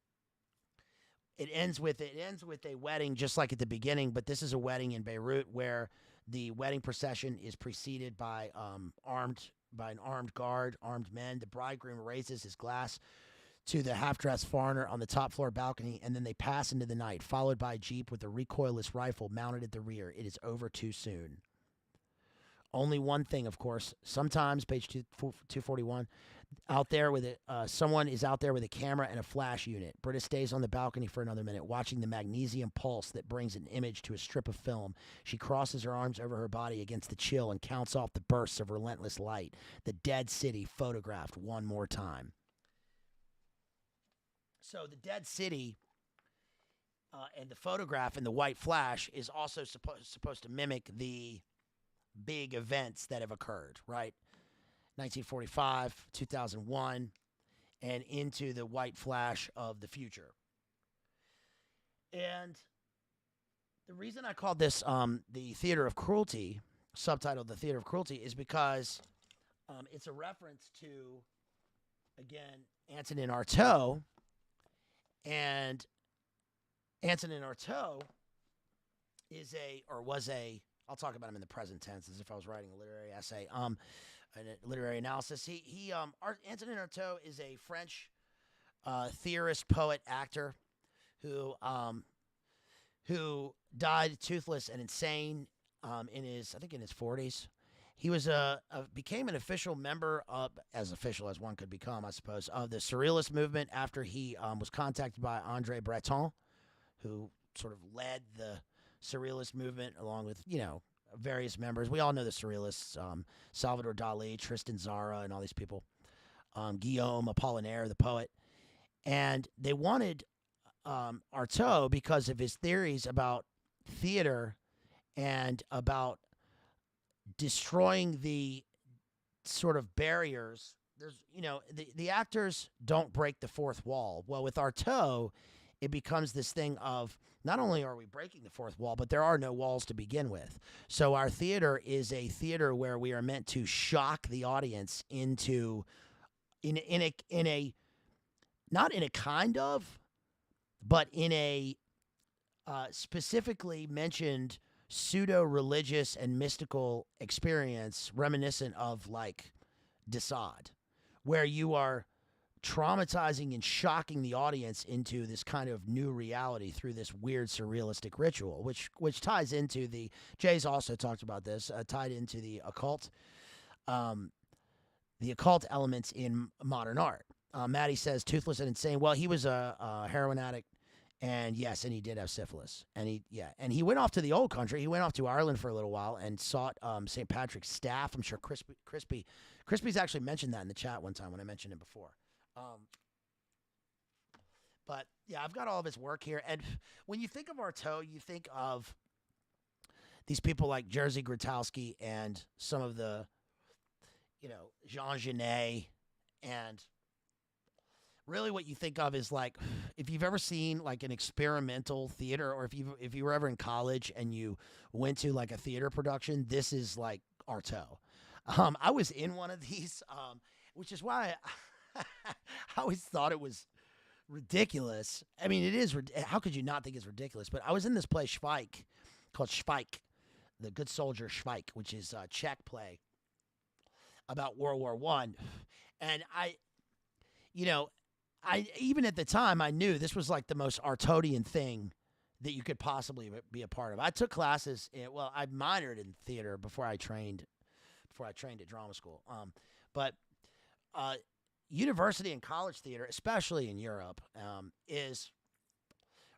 it ends with a wedding just like at the beginning, but this is a wedding in Beirut where the wedding procession is preceded by an armed guard, armed men. The bridegroom raises his glass to the half-dressed foreigner on the top floor balcony, and then they pass into the night, followed by a jeep with a recoilless rifle mounted at the rear. It is over too soon. Only one thing, of course. Sometimes, page 241, someone is out there with a camera and a flash unit. Britta stays on the balcony for another minute, watching the magnesium pulse that brings an image to a strip of film. She crosses her arms over her body against the chill and counts off the bursts of relentless light. The dead city photographed one more time. So the dead city and the photograph in the white flash is also supposed to mimic the big events that have occurred, right? 1945, 2001, and into the white flash of the future. And the reason I called this the Theater of Cruelty, subtitled The Theater of Cruelty, is because it's a reference to, again, Antonin Artaud. And Antonin Artaud was a, I'll talk about him in the present tense as if I was writing a literary essay, a literary analysis. Antonin Artaud is a French theorist, poet, actor who died toothless and insane in his 40s. He was became an official member of, as official as one could become, I suppose, of the Surrealist movement after he was contacted by André Breton, who sort of led the Surrealist movement along with, various members. We all know the Surrealists, Salvador Dali, Tristan Tzara, and all these people. Guillaume Apollinaire, the poet. And they wanted Artaud because of his theories about theater and about destroying the sort of barriers. There's, the actors don't break the fourth wall. Well, with Artaud, it becomes this thing of not only are we breaking the fourth wall, but there are no walls to begin with. So our theater is a theater where we are meant to shock the audience into in a not in a kind of, but in a specifically mentioned pseudo-religious and mystical experience reminiscent of like Desaad, where you are traumatizing and shocking the audience into this kind of new reality through this weird surrealistic ritual, which ties into Jay's also talked about this, tied into um, the occult elements in modern art. Maddie says toothless and insane. Well, he was a heroin addict, and yes, and he did have syphilis, and he went off to the old country. He went off to Ireland for a little while and sought St. Patrick's staff. I'm sure Crispy's actually mentioned that in the chat one time when I mentioned it before. But yeah, I've got all of his work here, and when you think of Artaud, you think of these people like Jerzy Grotowski and some of the, Jean Genet, and really what you think of is like, if you've ever seen like an experimental theater, or if you were ever in college and you went to like a theater production, this is like Artaud. I was in one of these, which is why I always thought it was ridiculous. I mean, it is. How could you not think it's ridiculous? But I was in this play Schweik, called Schweik, the Good Soldier Schweik, which is a Czech play about World War I. And I even at the time I knew this was like the most Artaudian thing that you could possibly be a part of. I took classes. I minored in theater before I trained at drama school. But university and college theater, especially in Europe, is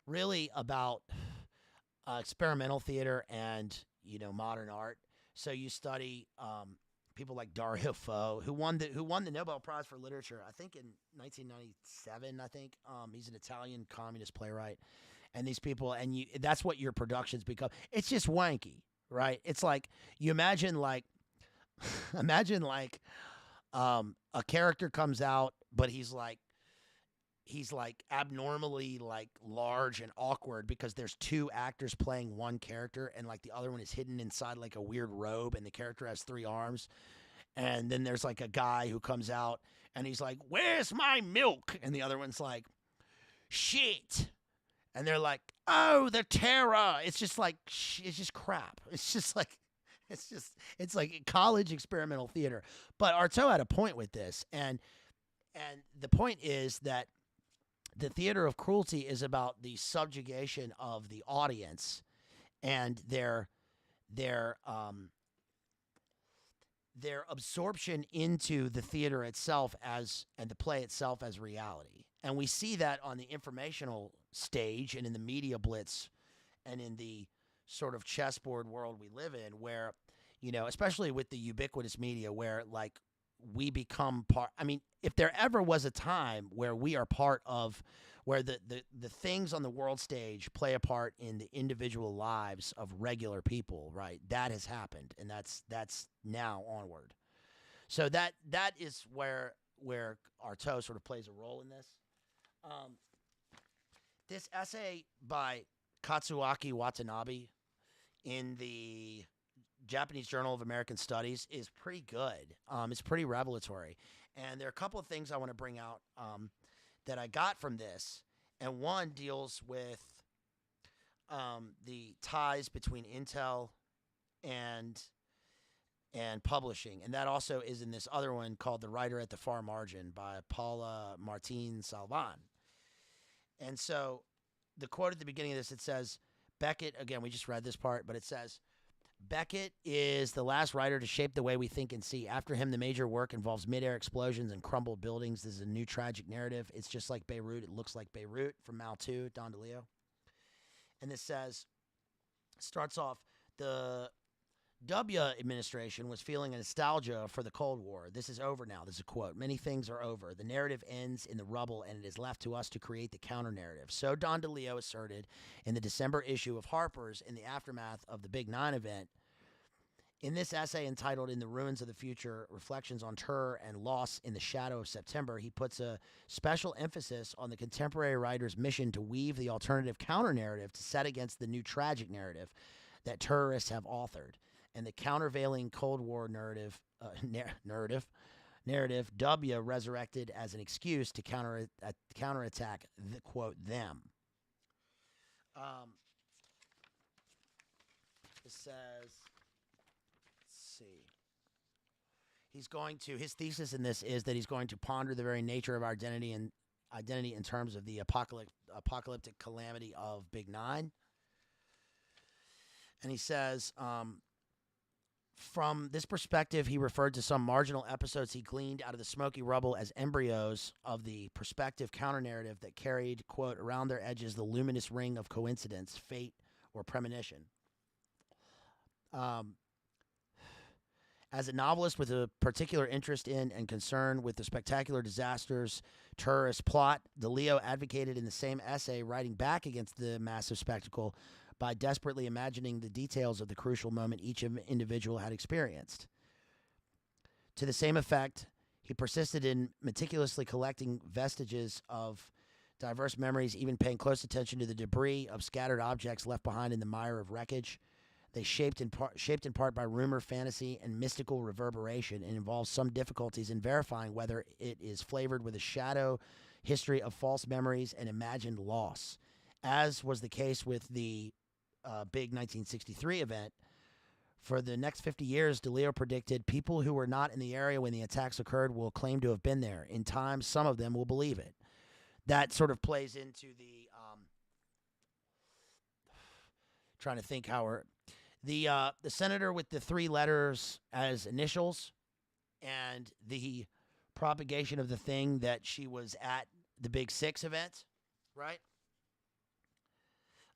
really about experimental theater and modern art. So you study people like Dario Fo, who won the Nobel Prize for Literature, I think in 1997. I think he's an Italian communist playwright, and these people, and that's what your productions become. It's just wanky, right? It's like you imagine like a character comes out, but he's like abnormally like large and awkward because there's two actors playing one character, and like the other one is hidden inside like a weird robe, and the character has 3 arms. And then there's like a guy who comes out and he's like, "Where's my milk?" And the other one's like, "Shit." And they're like, "Oh, the terror." It's just like, it's just crap. It's like college experimental theater. But Artaud had a point with this. And the point is that the theater of cruelty is about the subjugation of the audience and their absorption into the theater itself and the play itself as reality. And we see that on the informational stage and in the media blitz and in the sort of chessboard world we live in, where, especially with the ubiquitous media, where like we become part. I mean, if there ever was a time where we are part of, where the things on the world stage play a part in the individual lives of regular people, right? That has happened, and that's now onward. So that is where Artaud sort of plays a role in this. This essay by Katsuaki Watanabe in the Japanese Journal of American Studies is pretty good. It's pretty revelatory. And there are a couple of things I want to bring out that I got from this. And one deals with the ties between Intel and publishing. And that also is in this other one called The Writer at the Far Margin by Paula Martin Salvan. And so the quote at the beginning of this, it says, Beckett, again, we just read this part, but it says, Beckett is the last writer to shape the way we think and see. After him, the major work involves mid-air explosions and crumbled buildings. This is a new tragic narrative. It's just like Beirut. It looks like Beirut from Mao Ii, Don DeLillo. And this says, starts off, the W administration was feeling a nostalgia for the Cold War. This is over now. This is a quote. Many things are over. The narrative ends in the rubble, and it is left to us to create the counter-narrative. So Don DeLillo asserted in the December issue of Harper's in the aftermath of the Big 9 event. In this essay entitled In the Ruins of the Future, Reflections on Terror and Loss in the Shadow of September, he puts a special emphasis on the contemporary writer's mission to weave the alternative counter-narrative to set against the new tragic narrative that terrorists have authored. And the countervailing Cold War narrative, W resurrected as an excuse to counterattack, quote, them. It says, let's see. He's going to his thesis in this is that he's going to ponder the very nature of our identity in terms of the apocalyptic calamity of Big Nine. And he says, from this perspective, he referred to some marginal episodes he gleaned out of the smoky rubble as embryos of the perspective counter-narrative that carried, quote, around their edges the luminous ring of coincidence, fate, or premonition. As a novelist with a particular interest in and concern with the spectacular disasters, terrorist plot, DeLillo advocated in the same essay writing back against the massive spectacle by desperately imagining the details of the crucial moment each individual had experienced. To the same effect, he persisted in meticulously collecting vestiges of diverse memories, even paying close attention to the debris of scattered objects left behind in the mire of wreckage. They shaped in part by rumor, fantasy, and mystical reverberation, and involves some difficulties in verifying whether it is flavored with a shadow history of false memories and imagined loss. As was the case with the big 1963 event, for the next 50 years, DeLillo predicted people who were not in the area when the attacks occurred will claim to have been there. In time, some of them will believe it. That sort of plays into the trying to think how the senator with the 3 letters as initials and the propagation of the thing that she was at the Big 6 event, right?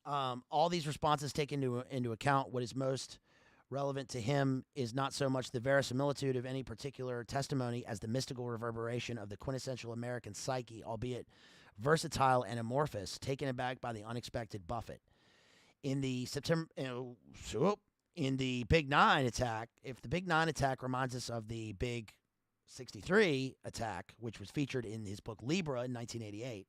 All these responses take into account what is most relevant to him is not so much the verisimilitude of any particular testimony as the mystical reverberation of the quintessential American psyche, albeit versatile and amorphous, taken aback by the unexpected buffet. In the in the Big 9 attack, if the Big 9 attack reminds us of the Big 63 attack, which was featured in his book Libra in 1988,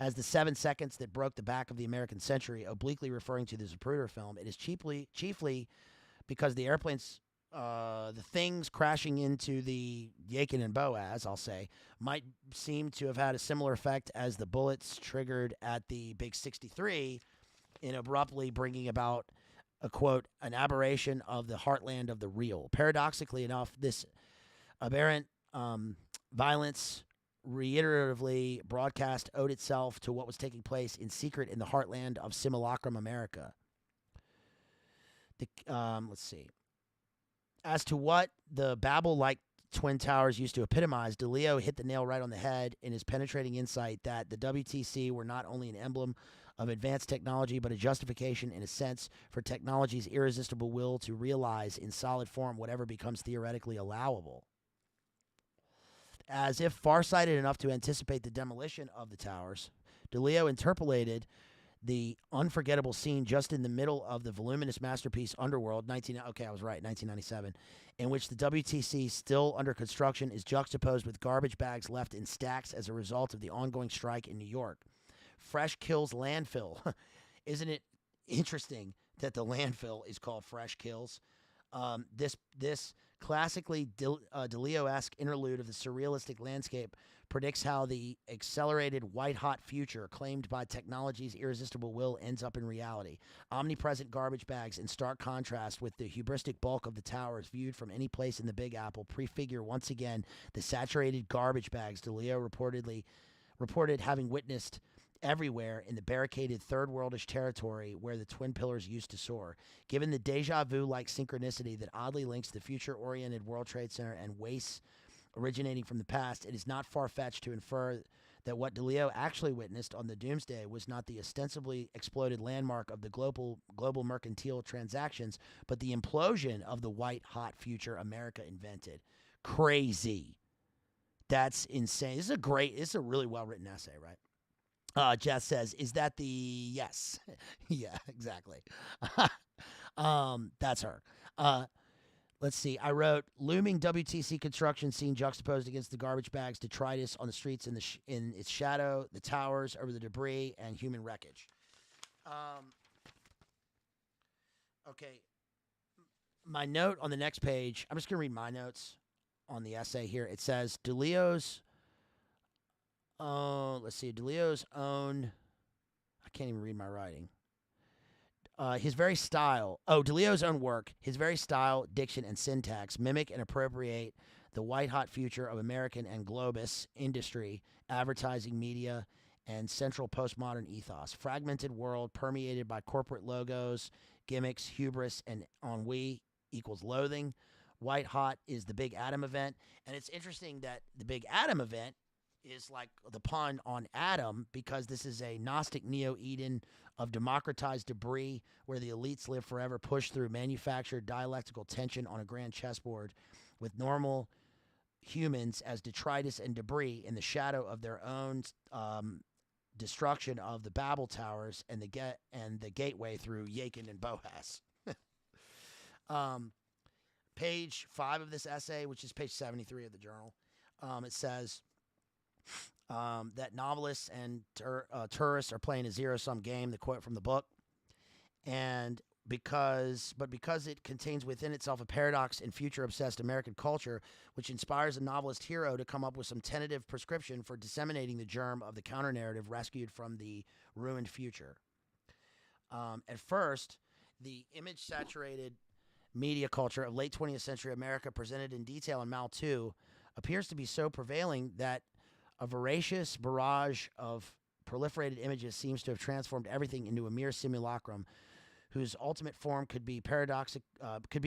as the 7 seconds that broke the back of the American century, obliquely referring to the Zapruder film, it is chiefly because the airplanes, the things crashing into the Yakin and Boaz, I'll say, might seem to have had a similar effect as the bullets triggered at the Big 63 in abruptly bringing about a, quote, an aberration of the heartland of the real. Paradoxically enough, this aberrant violence reiteratively broadcast owed itself to what was taking place in secret in the heartland of simulacrum America. Let's see. As to what the Babel-like Twin Towers used to epitomize, DeLillo hit the nail right on the head in his penetrating insight that the WTC were not only an emblem of advanced technology, but a justification, in a sense, for technology's irresistible will to realize in solid form whatever becomes theoretically allowable. As if farsighted enough to anticipate the demolition of the towers, DeLillo interpolated the unforgettable scene just in the middle of the voluminous masterpiece Underworld, 1997, in which the WTC, still under construction, is juxtaposed with garbage bags left in stacks as a result of the ongoing strike in New York. Fresh Kills Landfill. Isn't it interesting that the landfill is called Fresh Kills? This classically DeLillo-esque interlude of the surrealistic landscape predicts how the accelerated white-hot future claimed by technology's irresistible will ends up in reality. Omnipresent garbage bags, in stark contrast with the hubristic bulk of the towers viewed from any place in the Big Apple, prefigure once again the saturated garbage bags DeLillo reported having witnessed everywhere in the barricaded third worldish territory where the twin pillars used to soar. Given the deja vu-like synchronicity that oddly links the future-oriented World Trade Center and wastes originating from the past, it is not far-fetched to infer that what DeLillo actually witnessed on the Doomsday was not the ostensibly exploded landmark of the global mercantile transactions, but the implosion of the white-hot future America invented. Crazy. That's insane. This is a really well-written essay, right? Jess says, is that the... Yes. Yeah, exactly. That's her. Let's see. I wrote, looming WTC construction scene juxtaposed against the garbage bags, detritus on the streets in its shadow, the towers over the debris, and human wreckage. Okay. My note on the next page, I'm just going to read my notes on the essay here. It says, DeLillo's own, I can't even read my writing. His very style, DeLillo's own work, his very style, diction, and syntax mimic and appropriate the white-hot future of American and globus industry, advertising, media, and central postmodern ethos. Fragmented world permeated by corporate logos, gimmicks, hubris, and ennui equals loathing. White hot is the Big Adam event. And it's interesting that the Big Adam event is like the pun on Adam because this is a Gnostic Neo-Eden of democratized debris where the elites live forever, pushed through manufactured dialectical tension on a grand chessboard with normal humans as detritus and debris in the shadow of their own destruction of the Babel Towers and the gateway through Yakin and Boaz. Page 5 of this essay, which is page 73 of the journal, it says that novelists and tourists are playing a zero-sum game, the quote from the book, and because it contains within itself a paradox in future-obsessed American culture, which inspires a novelist hero to come up with some tentative prescription for disseminating the germ of the counter-narrative rescued from the ruined future. At first, the image-saturated media culture of late 20th century America presented in detail in Mao Ii appears to be so prevailing that a voracious barrage of proliferated images seems to have transformed everything into a mere simulacrum whose ultimate form could be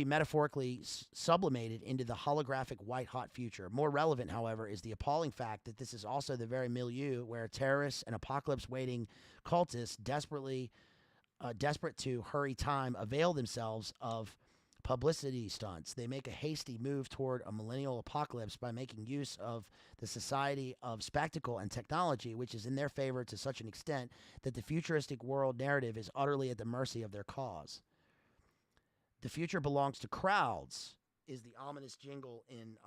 metaphorically sublimated into the holographic white-hot future. More relevant, however, is the appalling fact that this is also the very milieu where terrorists and apocalypse-waiting cultists desperate to hurry time avail themselves of publicity stunts. They make a hasty move toward a millennial apocalypse by making use of the society of spectacle and technology, which is in their favor to such an extent that the futuristic world narrative is utterly at the mercy of their cause. The future belongs to crowds is the ominous jingle in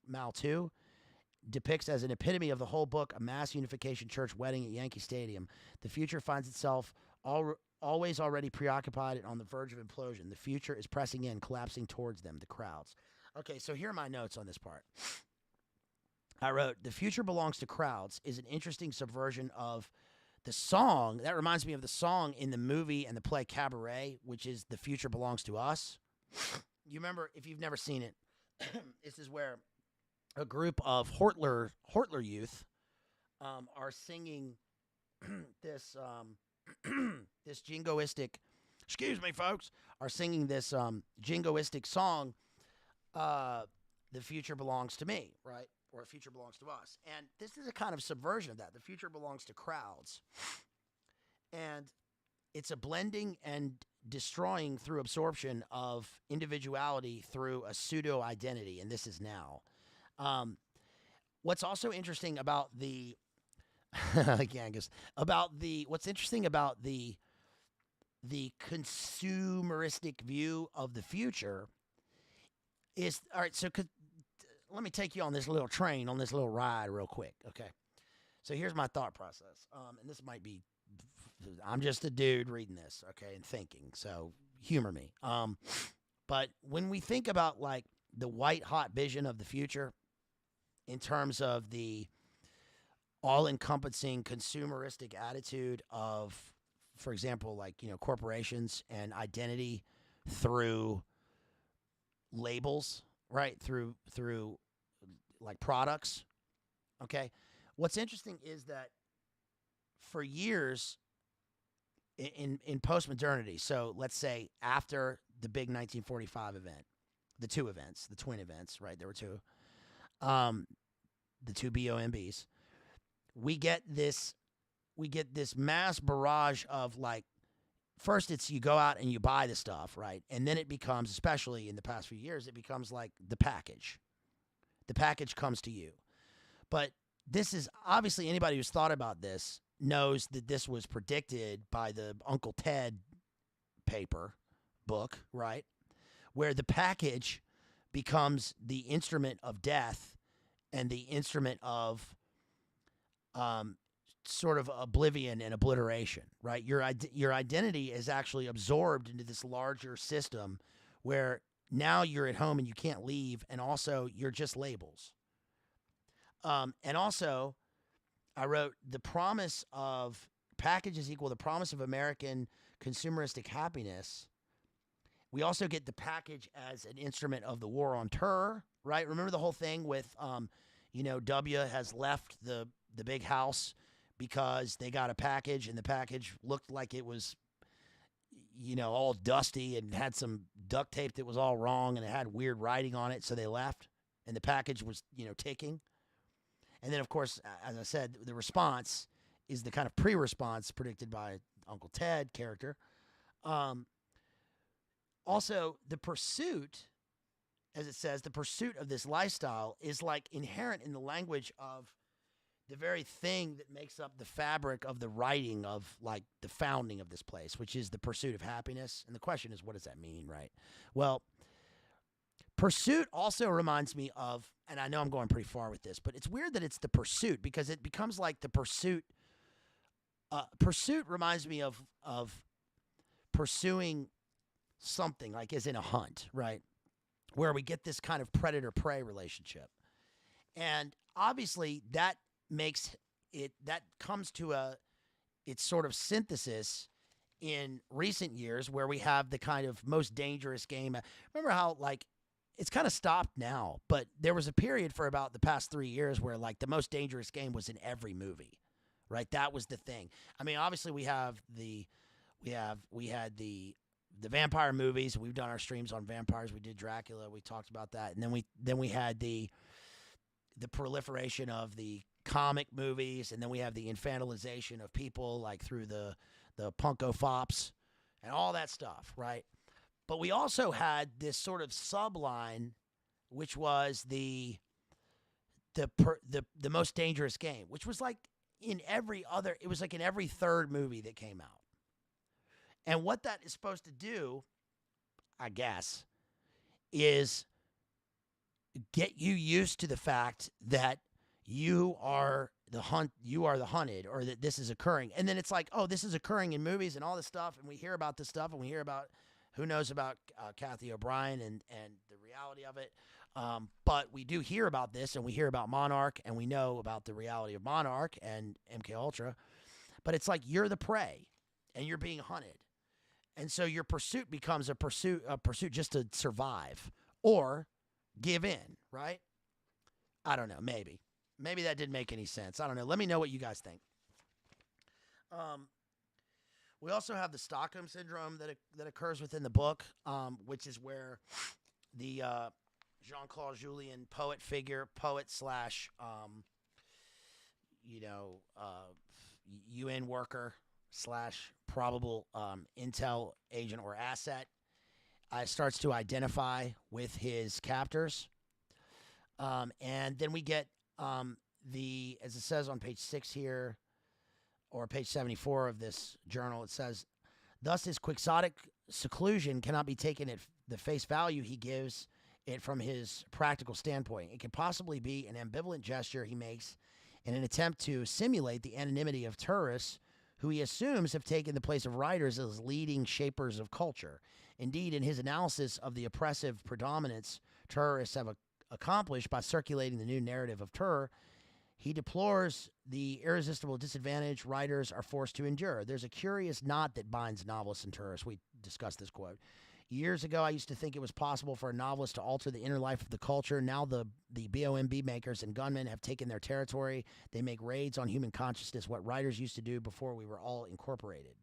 Mao II. Depicts as an epitome of the whole book a mass unification church wedding at Yankee Stadium. The future finds itself always already preoccupied and on the verge of implosion. The future is pressing in, collapsing towards them, the crowds. Okay, so here are my notes on this part. I wrote, the future belongs to crowds is an interesting subversion of the song. That reminds me of the song in the movie and the play Cabaret, which is The Future Belongs to Us. You remember, if you've never seen it, this is where a group of Hortler youth are singing this this jingoistic, excuse me, folks, are singing this jingoistic song, The Future Belongs to Me, right? Or The Future Belongs to Us. And this is a kind of subversion of that. The future belongs to crowds. And it's a blending and destroying through absorption of individuality through a pseudo-identity, and this is now. What's also interesting about the what's interesting about the consumeristic view of the future is, all right, so let me take you on this little train, on this little ride real quick, okay? So here's my thought process, and this might be, I'm just a dude reading this, okay, and thinking, so humor me. But when we think about, like, the white-hot vision of the future in terms of the all-encompassing consumeristic attitude of, for example, like, corporations and identity through labels, right? Through like products. Okay. What's interesting is that for years in postmodernity, so let's say after the big 1945 event, the two events, the twin events, right? There were two, the two BOMBs. We get this mass barrage of, like, first it's you go out and you buy the stuff, right? And then it becomes, especially in the past few years, it becomes like the package. The package comes to you. But this is, obviously anybody who's thought about this knows that this was predicted by the Uncle Ted book, right? Where the package becomes the instrument of death and the instrument of sort of oblivion and obliteration, right? Your identity is actually absorbed into this larger system where now you're at home and you can't leave, and also you're just labels. And also, I wrote the promise of package is equal to the promise of American consumeristic happiness. We also get the package as an instrument of the war on terror, right? Remember the whole thing with, W has left the big house because they got a package, and the package looked like it was, all dusty and had some duct tape that was all wrong, and it had weird writing on it, so they left, and the package was, ticking. And then, of course, as I said, the response is the kind of pre-response predicted by Uncle Ted character. Also, the pursuit, as it says, the pursuit of this lifestyle is like inherent in the language of the very thing that makes up the fabric of the writing of like the founding of this place, which is the pursuit of happiness. And the question is, what does that mean, right? Well, pursuit also reminds me of, and I know I'm going pretty far with this, but it's weird that it's the pursuit because it becomes like the pursuit. Pursuit reminds me of pursuing something, like as in a hunt, right? Where we get this kind of predator-prey relationship. And obviously that makes it, that comes to its sort of synthesis in recent years where we have the kind of most dangerous game. Remember how like it's kind of stopped now, but there was a period for about the past 3 years where like the most dangerous game was in every movie, right? That was the thing. I mean, obviously we had the vampire movies. We've done our streams on vampires. We did Dracula. We talked about that. And then we had the proliferation of the comic movies, and then we have the infantilization of people like through the punko fops and all that stuff, right? But we also had this sort of subline, which was the most dangerous game, which was like in every other, it was like in every third movie that came out. And what that is supposed to do, I guess, is get you used to the fact that you are the hunted, or that this is occurring. And then it's like, oh, this is occurring in movies and all this stuff, and we hear about this stuff, and we hear about who knows about Kathy O'Brien and the reality of it. But we do hear about this, and we hear about Monarch, and we know about the reality of Monarch and MK Ultra. But it's like you're the prey, and you're being hunted. And so your pursuit becomes a pursuit just to survive or give in, right? I don't know, maybe. Maybe that didn't make any sense. I don't know. Let me know what you guys think. We also have the Stockholm Syndrome that occurs within the book, which is where the Jean-Claude Julien poet slash, UN worker slash probable intel agent or asset starts to identify with his captors. And then we get as it says on page 6 here, or page 74 of this journal, it says, thus his quixotic seclusion cannot be taken at the face value he gives it from his practical standpoint. It can possibly be an ambivalent gesture he makes in an attempt to simulate the anonymity of tourists who he assumes have taken the place of writers as leading shapers of culture. Indeed, in his analysis of the oppressive predominance terrorists have accomplished by circulating the new narrative of terror, he deplores the irresistible disadvantage writers are forced to endure. There's a curious knot that binds novelists and tourists. We discussed this quote. Years ago, I used to think it was possible for a novelist to alter the inner life of the culture. Now the BOMB makers and gunmen have taken their territory. They make raids on human consciousness, what writers used to do before we were all incorporated.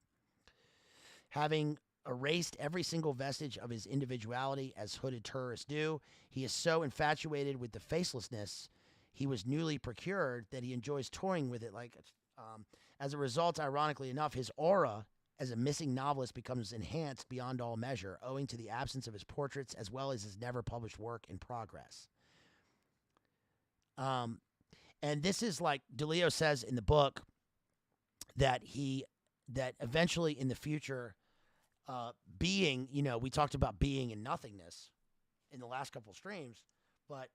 Having erased every single vestige of his individuality as hooded terrorists do, he is so infatuated with the facelessness he was newly procured that he enjoys toying with it. As a result, ironically enough, his aura as a missing novelist becomes enhanced beyond all measure, owing to the absence of his portraits as well as his never published work in progress. And this is like DeLillo says in the book that eventually in the future, being, we talked about being and nothingness in the last couple of streams, but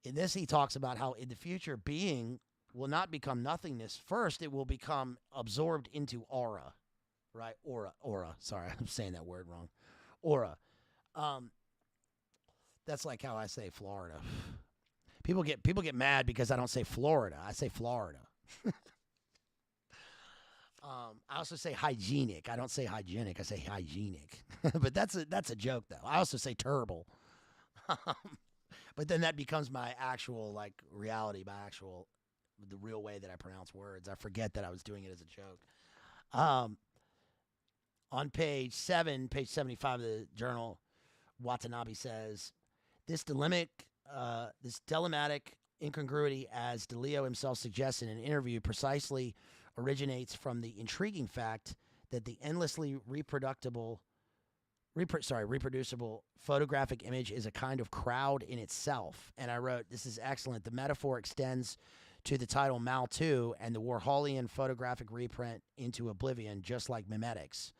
in this he talks about how in the future being will not become nothingness. First, it will become absorbed into aura, right? Aura. Sorry, I'm saying that word wrong. Aura. That's like how I say Florida. People get mad because I don't say Florida. I say Florida. I also say hygienic. I don't say hygienic. I say hygienic. But that's a joke though. I also say terrible. But then that becomes my actual like reality, the real way that I pronounce words. I forget that I was doing it as a joke. On page 75 of the journal, Watanabe says, this dilemmatic incongruity, as DeLillo himself suggests in an interview, precisely originates from the intriguing fact that the endlessly reproducible photographic image is a kind of crowd in itself. And I wrote, this is excellent. The metaphor extends to the title Mao Ii and the Warholian photographic reprint into oblivion, just like memetics.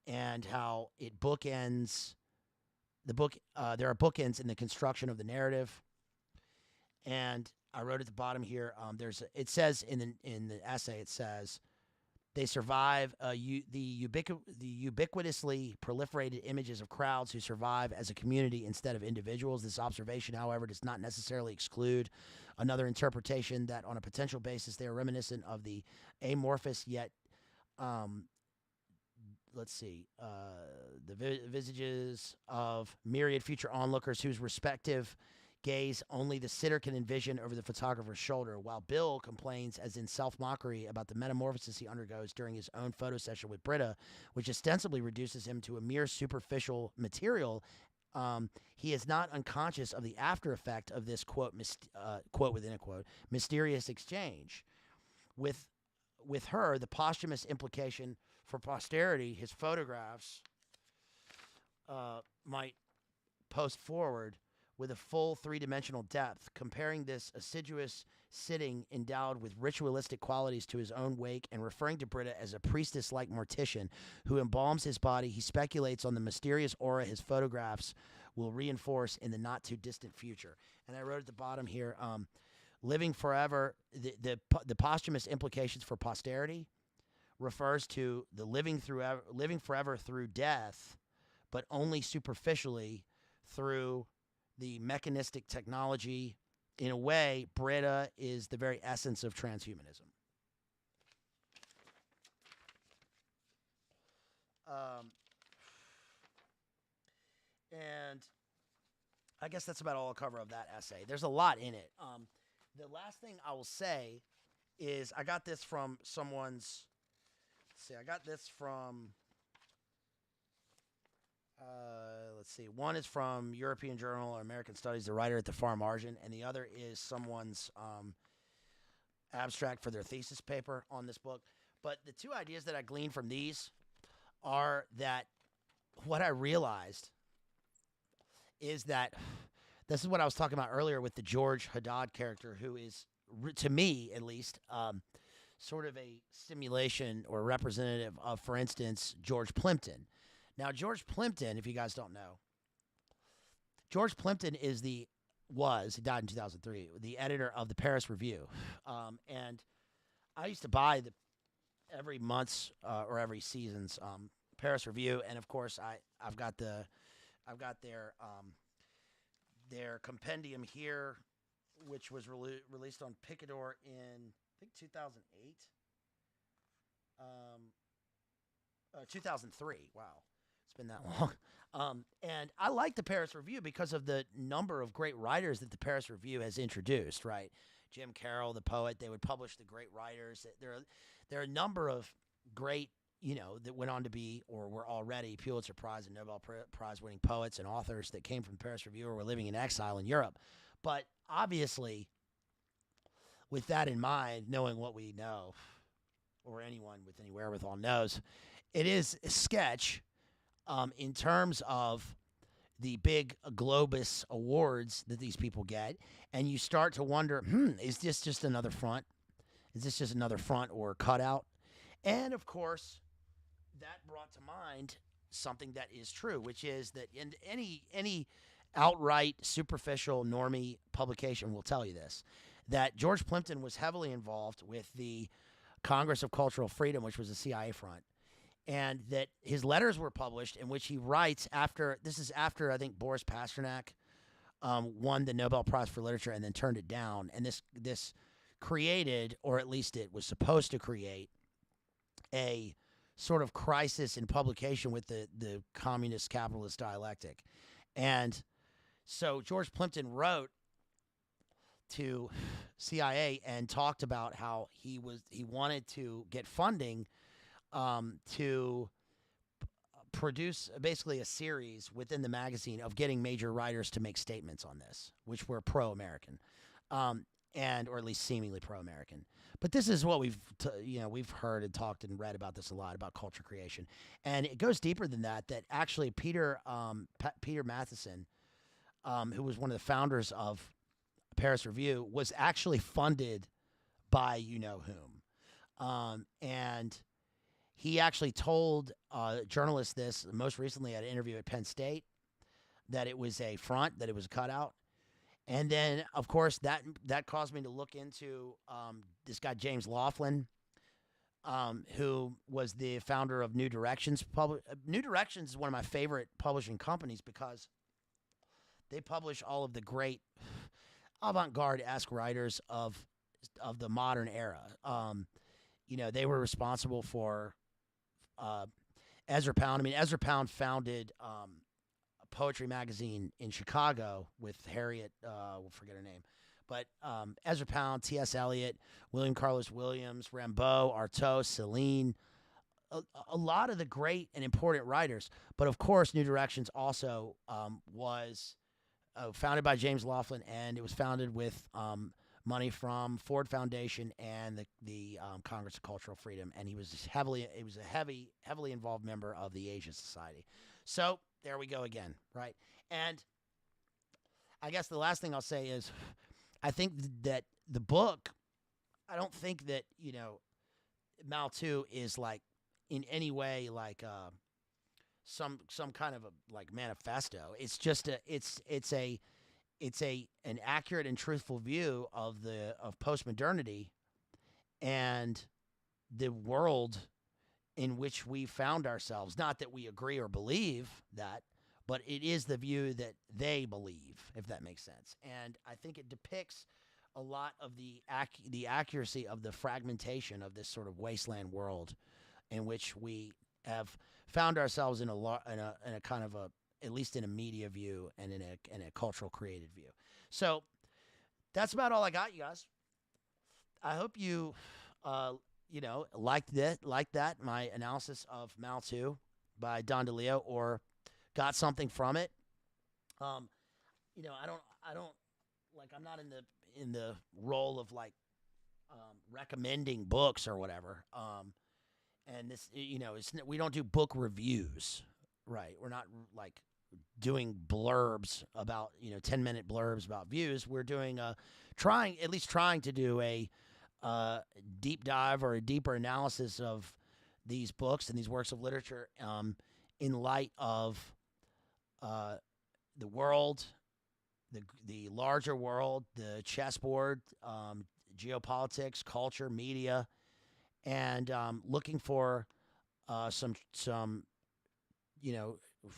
And how it bookends the book. There are bookends in the construction of the narrative. And I wrote at the bottom here, it says in the essay, it says, they survive the ubiquitously proliferated images of crowds who survive as a community instead of individuals. This observation, however, does not necessarily exclude another interpretation that on a potential basis they are reminiscent of the amorphous yet, the visages of myriad future onlookers whose respective gaze only the sitter can envision over the photographer's shoulder, while Bill complains, as in self-mockery, about the metamorphosis he undergoes during his own photo session with Britta, which ostensibly reduces him to a mere superficial material. He is not unconscious of the after effect of this quote within a quote mysterious exchange with her. The posthumous implication for posterity, his photographs might post forward with a full three-dimensional depth, comparing this assiduous sitting endowed with ritualistic qualities to his own wake and referring to Britta as a priestess-like mortician who embalms his body. He speculates on the mysterious aura his photographs will reinforce in the not-too-distant future. And I wrote at the bottom here, living forever, the posthumous implications for posterity refers to the living forever through death, but only superficially through the mechanistic technology. In a way, Britta is the very essence of transhumanism. And I guess that's about all I'll cover of that essay. There's a lot in it. The last thing I will say is I got this from someone's... one is from European Journal of American Studies, the writer at the far margin, and the other is someone's abstract for their thesis paper on this book. But the two ideas that I gleaned from these are that what I realized is that this is what I was talking about earlier with the George Haddad character, who is, to me at least, sort of a simulation or representative of, for instance, George Plimpton. Now, George Plimpton, if you guys don't know, George Plimpton he died in 2003, the editor of the Paris Review. And I used to buy every month's or every season's Paris Review, and of course I've got their compendium here, which was released on Picador in I think 2008, 2003. Wow, it's been that long. And I like the Paris Review because of the number of great writers that the Paris Review has introduced. Right, Jim Carroll, the poet. They would publish the great writers. There are a number of great, that went on to be or were already Pulitzer Prize and Nobel Prize winning poets and authors that came from the Paris Review or were living in exile in Europe. But obviously, with that in mind, knowing what we know, or anyone with any wherewithal knows, it is a sketch in terms of the big Globus awards that these people get, and you start to wonder, is this just another front? Is this just another front or cutout? And, of course, that brought to mind something that is true, which is that in any outright superficial normie publication will tell you this, that George Plimpton was heavily involved with the Congress of Cultural Freedom, which was a CIA front, and that his letters were published in which he writes after I think Boris Pasternak won the Nobel Prize for Literature and then turned it down, and this created, or at least it was supposed to create, a sort of crisis in publication with the communist capitalist dialectic. And so George Plimpton wrote to CIA and talked about how he wanted to get funding to produce basically a series within the magazine of getting major writers to make statements on this, which were pro-American, and or at least seemingly pro-American. But this is what we've heard and talked and read about this a lot, about culture creation, and it goes deeper than that. That actually Peter Matheson, who was one of the founders of Paris Review, was actually funded by you know whom, and he actually told journalists this most recently at an interview at Penn State, that it was a front, that it was a cutout. And then, of course, that caused me to look into this guy, James Laughlin, who was the founder of New Directions. New Directions is one of my favorite publishing companies because they publish all of the great avant-garde-esque writers of the modern era. They were responsible for Ezra Pound. I mean, Ezra Pound founded a poetry magazine in Chicago with Harriet, we'll forget her name. But Ezra Pound, T.S. Eliot, William Carlos Williams, Rimbaud, Artaud, Céline, a lot of the great and important writers. But, of course, New Directions also was founded by James Laughlin, and it was founded with money from Ford Foundation and the Congress of Cultural Freedom, and he was a heavily involved member of the Asia Society. So there we go again, right? And I guess the last thing I'll say is, I think that the book, I don't think that Mao Ii is like in any way like some kind of a like manifesto. It's just an accurate and truthful view of postmodernity and the world in which we found ourselves. Not that we agree or believe that, but it is the view that they believe, if that makes sense. And I think it depicts a lot of the accuracy of the fragmentation of this sort of wasteland world in which we have found ourselves in a kind of a, at least in a media view and in a cultural created view. So that's about all I got, you guys. I hope you liked that, my analysis of Mao Ii by Don DeLillo, or got something from it. I don't like, I'm not in the role of like recommending books or whatever. And this, we don't do book reviews, right? We're not like doing blurbs about 10-minute blurbs about views. We're doing trying to do a deep dive or a deeper analysis of these books and these works of literature in light of the world, the larger world, the chessboard, geopolitics, culture, media, and looking for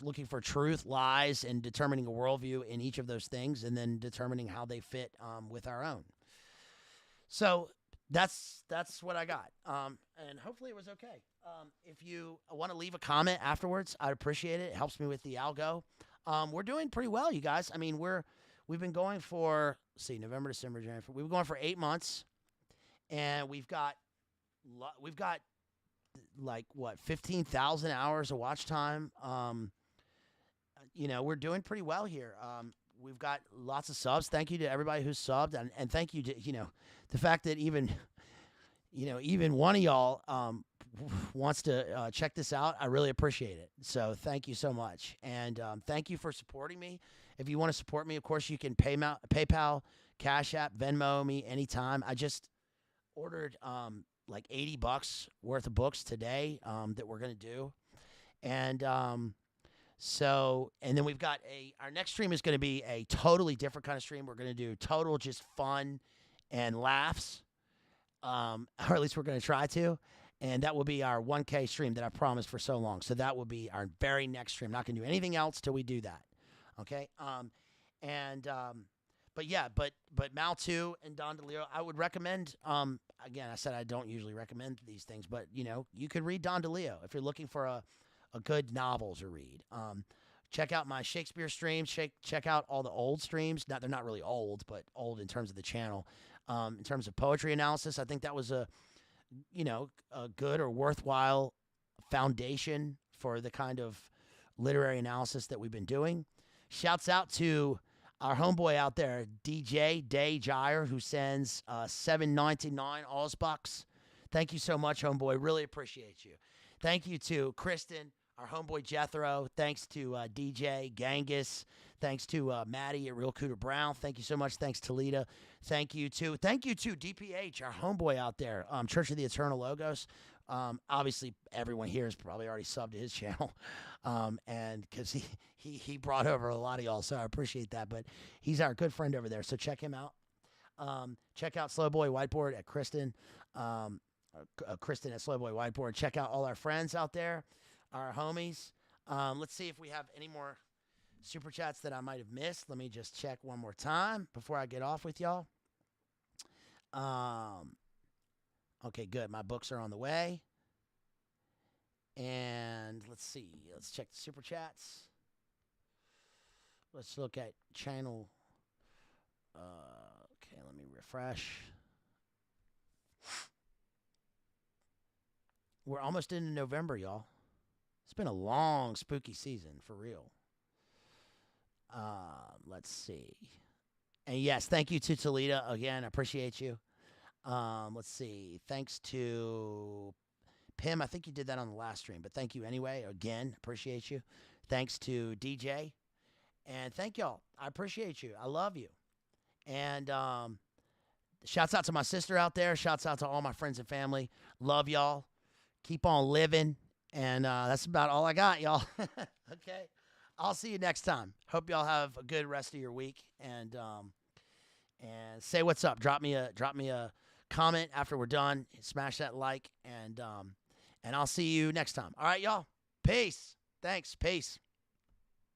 looking for truth, lies, and determining a worldview in each of those things, and then determining how they fit with our own. So that's what I got, and hopefully it was okay. If you want to leave a comment afterwards, I'd appreciate it. It helps me with the algo. We're doing pretty well, you guys. I mean, we've been going for November, December, January. We've been going for 8 months, and we've got like what 15,000 hours of watch time. We're doing pretty well here. We've got lots of subs. Thank you to everybody who's subbed, and thank you to the fact that even one of y'all wants to check this out. I really appreciate it. So thank you so much, and thank you for supporting me. If you want to support me, of course you can PayPal, Cash App, Venmo me anytime. I just ordered like $80 worth of books today that we're gonna do, and then we've got our next stream is gonna be a totally different kind of stream. We're gonna do total just fun and laughs, or at least we're gonna try to, and that will be our 1K stream that I promised for so long. So that will be our very next stream. Not gonna do anything else till we do that, okay? but yeah, but Mao Ii and Don DeLillo, I would recommend. Again, I said I don't usually recommend these things, but you could read Don DeLillo if you're looking for a good novel to read. Check out my Shakespeare streams. Check out all the old streams. They're not really old, but old in terms of the channel. In terms of poetry analysis, I think that was a good or worthwhile foundation for the kind of literary analysis that we've been doing. Shouts out to our homeboy out there, DJ Day Gyre, who sends $7.99 Allsbucks. Thank you so much, homeboy. Really appreciate you. Thank you to Kristen, our homeboy Jethro. Thanks to DJ Gangus. Thanks to Maddie at Real Cooter Brown. Thank you so much. Thanks to Lita. Thank you to DPH, our homeboy out there, Church of the Eternal Logos. Obviously, everyone here has probably already subbed to his channel, and because he brought over a lot of y'all, so I appreciate that. But he's our good friend over there, so check him out. Check out Slowboy Whiteboard at Kristen. Kristen at Slowboy Whiteboard. Check out all our friends out there, our homies. Let's see if we have any more super chats that I might have missed. Let me just check one more time before I get off with y'all. Okay, good. My books are on the way. And let's see. Let's check the super chats. Let's look at channel. Okay, let me refresh. We're almost into November, y'all. It's been a long, spooky season, for real. Let's see. And yes, thank you to Toledo. Again, I appreciate you. Let's see. Thanks to Pim. I think you did that on the last stream, but thank you anyway. Again, appreciate you. Thanks to DJ. And thank y'all. I appreciate you. I love you. And shouts out to my sister out there. Shouts out to all my friends and family. Love y'all. Keep on living. And that's about all I got, y'all. Okay. I'll see you next time. Hope y'all have a good rest of your week. And say what's up. Drop me a comment after we're done. Smash that like, and I'll see you next time. All right, y'all. Peace. Thanks. Peace.